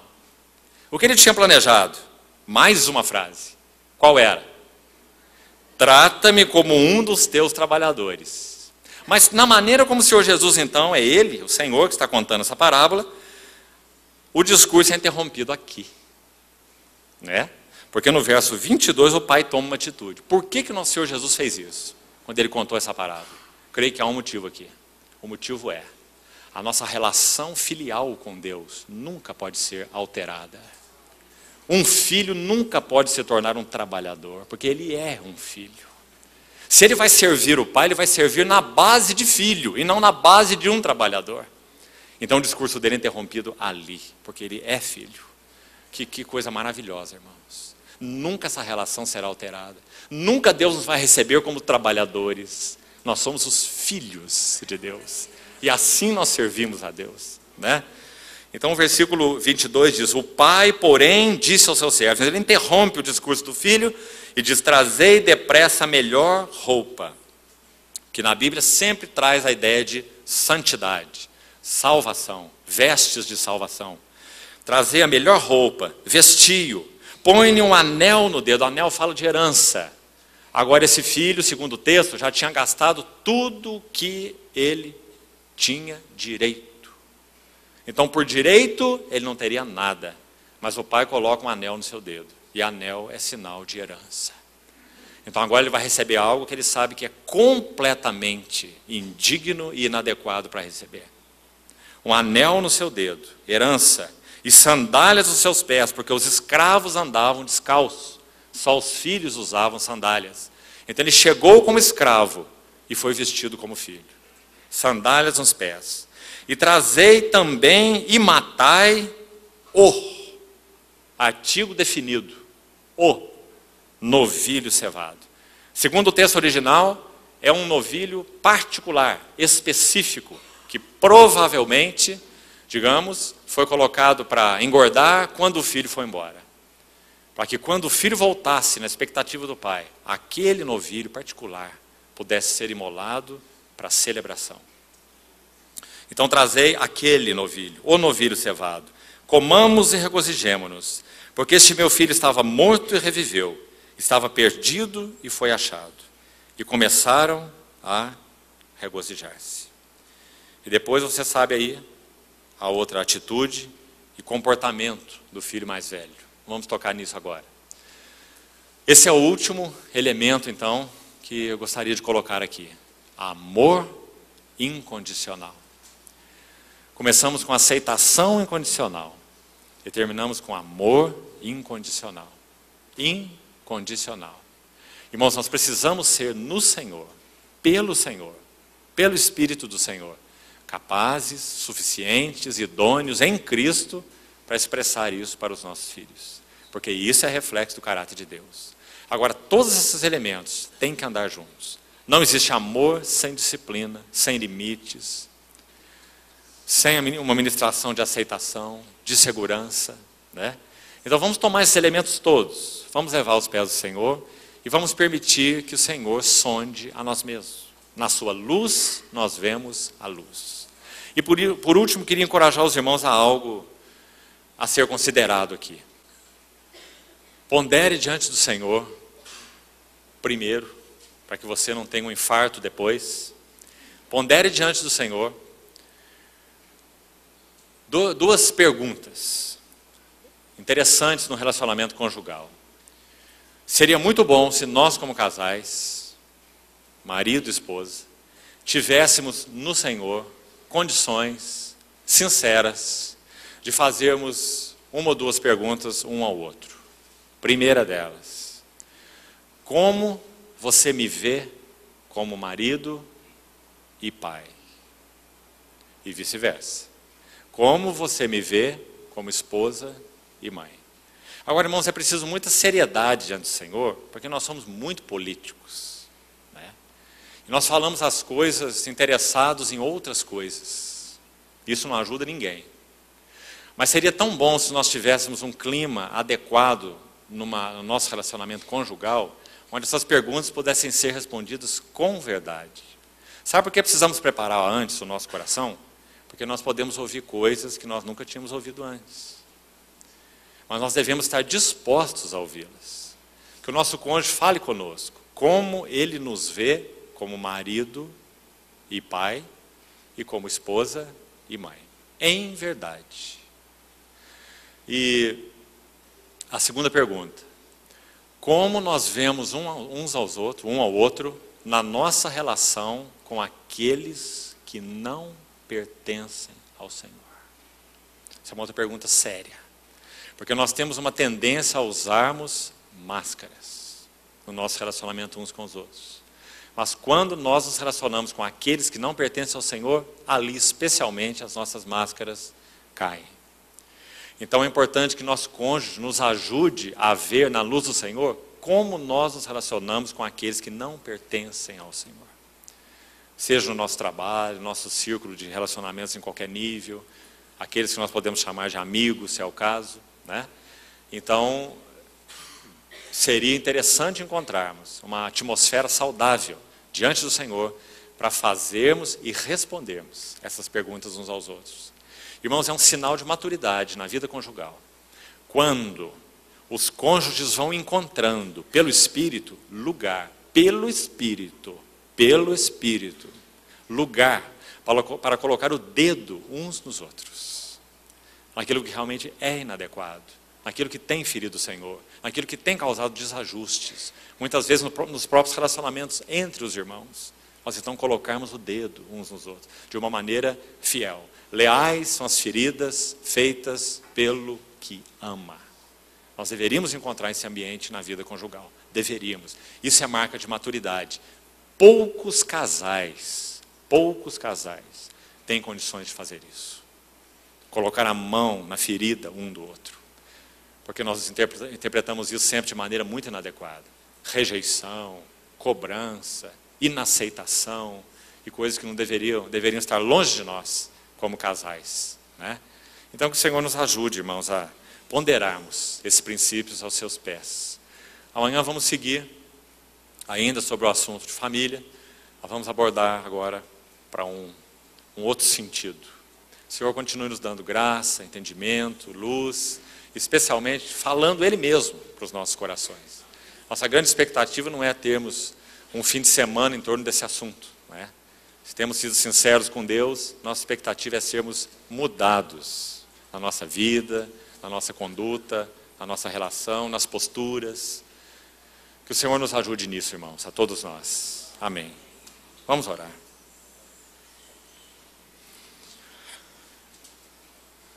O que ele tinha planejado? Mais uma frase. Qual era? Trata-me como um dos teus trabalhadores. Mas na maneira como o Senhor Jesus, então, é ele, o Senhor que está contando essa parábola, o discurso é interrompido aqui. Né? Porque no verso 22 o pai toma uma atitude. Por que o nosso Senhor Jesus fez isso? Quando ele contou essa parábola? Creio que há um motivo aqui. O motivo é, a nossa relação filial com Deus nunca pode ser alterada. Um filho nunca pode se tornar um trabalhador, porque ele é um filho. Se ele vai servir o pai, ele vai servir na base de filho, e não na base de um trabalhador. Então o discurso dele é interrompido ali, porque ele é filho. Que coisa maravilhosa, irmãos. Nunca essa relação será alterada. Nunca Deus nos vai receber como trabalhadores. Nós somos os filhos de Deus. E assim nós servimos a Deus. Né? Então o versículo 22 diz, o pai, porém, disse aos seus servos, ele interrompe o discurso do filho e diz, trazei depressa a melhor roupa. Que na Bíblia sempre traz a ideia de santidade, salvação, vestes de salvação. Trazei a melhor roupa, vestiu, põe-lhe um anel no dedo. O anel fala de herança. Agora esse filho, segundo o texto, já tinha gastado tudo que ele tinha direito. Então, por direito, ele não teria nada. Mas o pai coloca um anel no seu dedo. E anel é sinal de herança. Então agora ele vai receber algo que ele sabe que é completamente indigno e inadequado para receber. Um anel no seu dedo, herança. E sandálias nos seus pés, porque os escravos andavam descalços. Só os filhos usavam sandálias. Então ele chegou como escravo e foi vestido como filho. Sandálias nos pés. E trazei também e matai o, artigo definido, o novilho cevado. Segundo o texto original, é um novilho particular, específico, que provavelmente, digamos, foi colocado para engordar quando o filho foi embora. Para que quando o filho voltasse, na expectativa do pai, aquele novilho particular pudesse ser imolado para a celebração. Então trazei aquele novilho, o novilho cevado. Comamos e regozijemo-nos, porque este meu filho estava morto e reviveu, estava perdido e foi achado. E começaram a regozijar-se. E depois você sabe aí a outra atitude e comportamento do filho mais velho. Vamos tocar nisso agora. Esse é o último elemento, então, que eu gostaria de colocar aqui. Amor incondicional. Começamos com aceitação incondicional e terminamos com amor incondicional. Incondicional. Irmãos, nós precisamos ser no Senhor, pelo Espírito do Senhor, capazes, suficientes, idôneos em Cristo para expressar isso para os nossos filhos. Porque isso é reflexo do caráter de Deus. Agora, todos esses elementos têm que andar juntos. Não existe amor sem disciplina, sem limites, sem uma ministração de aceitação, de segurança. Né? Então vamos tomar esses elementos todos, vamos levar aos pés do Senhor e vamos permitir que o Senhor sonde a nós mesmos. Na sua luz, nós vemos a luz. E por último, queria encorajar os irmãos a algo a ser considerado aqui. Pondere diante do Senhor, primeiro, para que você não tenha um infarto depois. Pondere diante do Senhor duas perguntas interessantes no relacionamento conjugal. Seria muito bom se nós, como casais, marido e esposa, tivéssemos no Senhor condições sinceras de fazermos uma ou duas perguntas um ao outro. Primeira delas, como você me vê como marido e pai? E vice-versa. Como você me vê como esposa e mãe? Agora, irmãos, é preciso muita seriedade diante do Senhor, porque nós somos muito políticos. Né? E nós falamos as coisas interessados em outras coisas. Isso não ajuda ninguém. Mas seria tão bom se nós tivéssemos um clima adequado no nosso relacionamento conjugal, onde essas perguntas pudessem ser respondidas com verdade. Sabe por que precisamos preparar antes o nosso coração? Porque nós podemos ouvir coisas que nós nunca tínhamos ouvido antes. Mas nós devemos estar dispostos a ouvi-las. Que o nosso cônjuge fale conosco, como ele nos vê como marido e pai, e como esposa e mãe. Em verdade. E a segunda pergunta: como nós vemos um ao outro, na nossa relação com aqueles que não pertencem ao Senhor? Essa é uma outra pergunta séria. Porque nós temos uma tendência a usarmos máscaras no nosso relacionamento uns com os outros. Mas quando nós nos relacionamos com aqueles que não pertencem ao Senhor, ali especialmente as nossas máscaras caem. Então é importante que nosso cônjuge nos ajude a ver na luz do Senhor como nós nos relacionamos com aqueles que não pertencem ao Senhor. Seja no nosso trabalho, no nosso círculo de relacionamentos em qualquer nível, aqueles que nós podemos chamar de amigos, se é o caso, né? Então, seria interessante encontrarmos uma atmosfera saudável diante do Senhor para fazermos e respondermos essas perguntas uns aos outros. Irmãos, é um sinal de maturidade na vida conjugal. Quando os cônjuges vão encontrando, pelo Espírito, lugar, lugar para colocar o dedo uns nos outros, naquilo que realmente é inadequado, naquilo que tem ferido o Senhor, naquilo que tem causado desajustes, muitas vezes nos próprios relacionamentos entre os irmãos. Nós então colocarmos o dedo uns nos outros, de uma maneira fiel. Leais são as feridas feitas pelo que ama. Nós deveríamos encontrar esse ambiente na vida conjugal. Deveríamos. Isso é marca de maturidade. Poucos casais têm condições de fazer isso. Colocar a mão na ferida um do outro. Porque nós interpretamos isso sempre de maneira muito inadequada. Rejeição, cobrança, inaceitação e coisas que não deveriam estar longe de nós como casais, né? Então que o Senhor nos ajude, irmãos, a ponderarmos esses princípios aos seus pés. Amanhã vamos seguir ainda sobre o assunto de família. Nós vamos abordar agora para um outro sentido. O Senhor continue nos dando graça, entendimento, luz, especialmente falando Ele mesmo para os nossos corações. Nossa grande expectativa não é termos um fim de semana em torno desse assunto, não é? Se temos sido sinceros com Deus, nossa expectativa é sermos mudados na nossa vida, na nossa conduta, na nossa relação, nas posturas. Que o Senhor nos ajude nisso, irmãos, a todos nós. Amém. Vamos orar.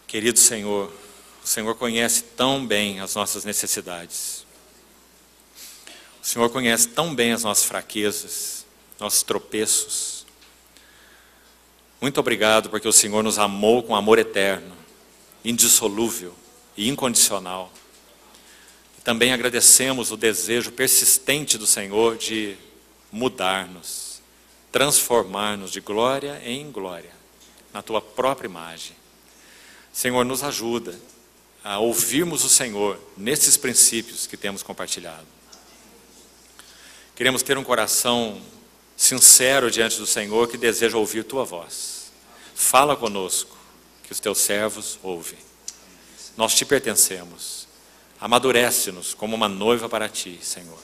Querido Senhor, o Senhor conhece tão bem as nossas necessidades. O Senhor conhece tão bem as nossas fraquezas, nossos tropeços. Muito obrigado porque o Senhor nos amou com amor eterno, indissolúvel e incondicional. E também agradecemos o desejo persistente do Senhor de mudar-nos, transformar-nos de glória em glória, na Tua própria imagem. Senhor, nos ajuda a ouvirmos o Senhor nesses princípios que temos compartilhado. Queremos ter um coração sincero diante do Senhor que deseja ouvir Tua voz. Fala conosco, que os Teus servos ouvem. Nós Te pertencemos. Amadurece-nos como uma noiva para Ti, Senhor.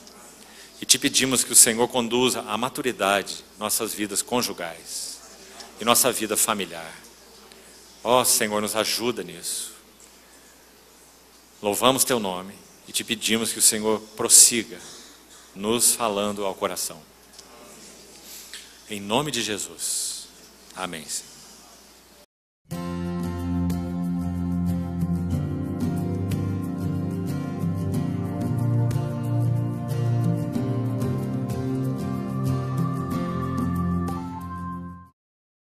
E Te pedimos que o Senhor conduza à maturidade nossas vidas conjugais e nossa vida familiar. Ó Senhor, nos ajuda nisso. Louvamos Teu nome e Te pedimos que o Senhor prossiga nos falando ao coração. Em nome de Jesus. Amém.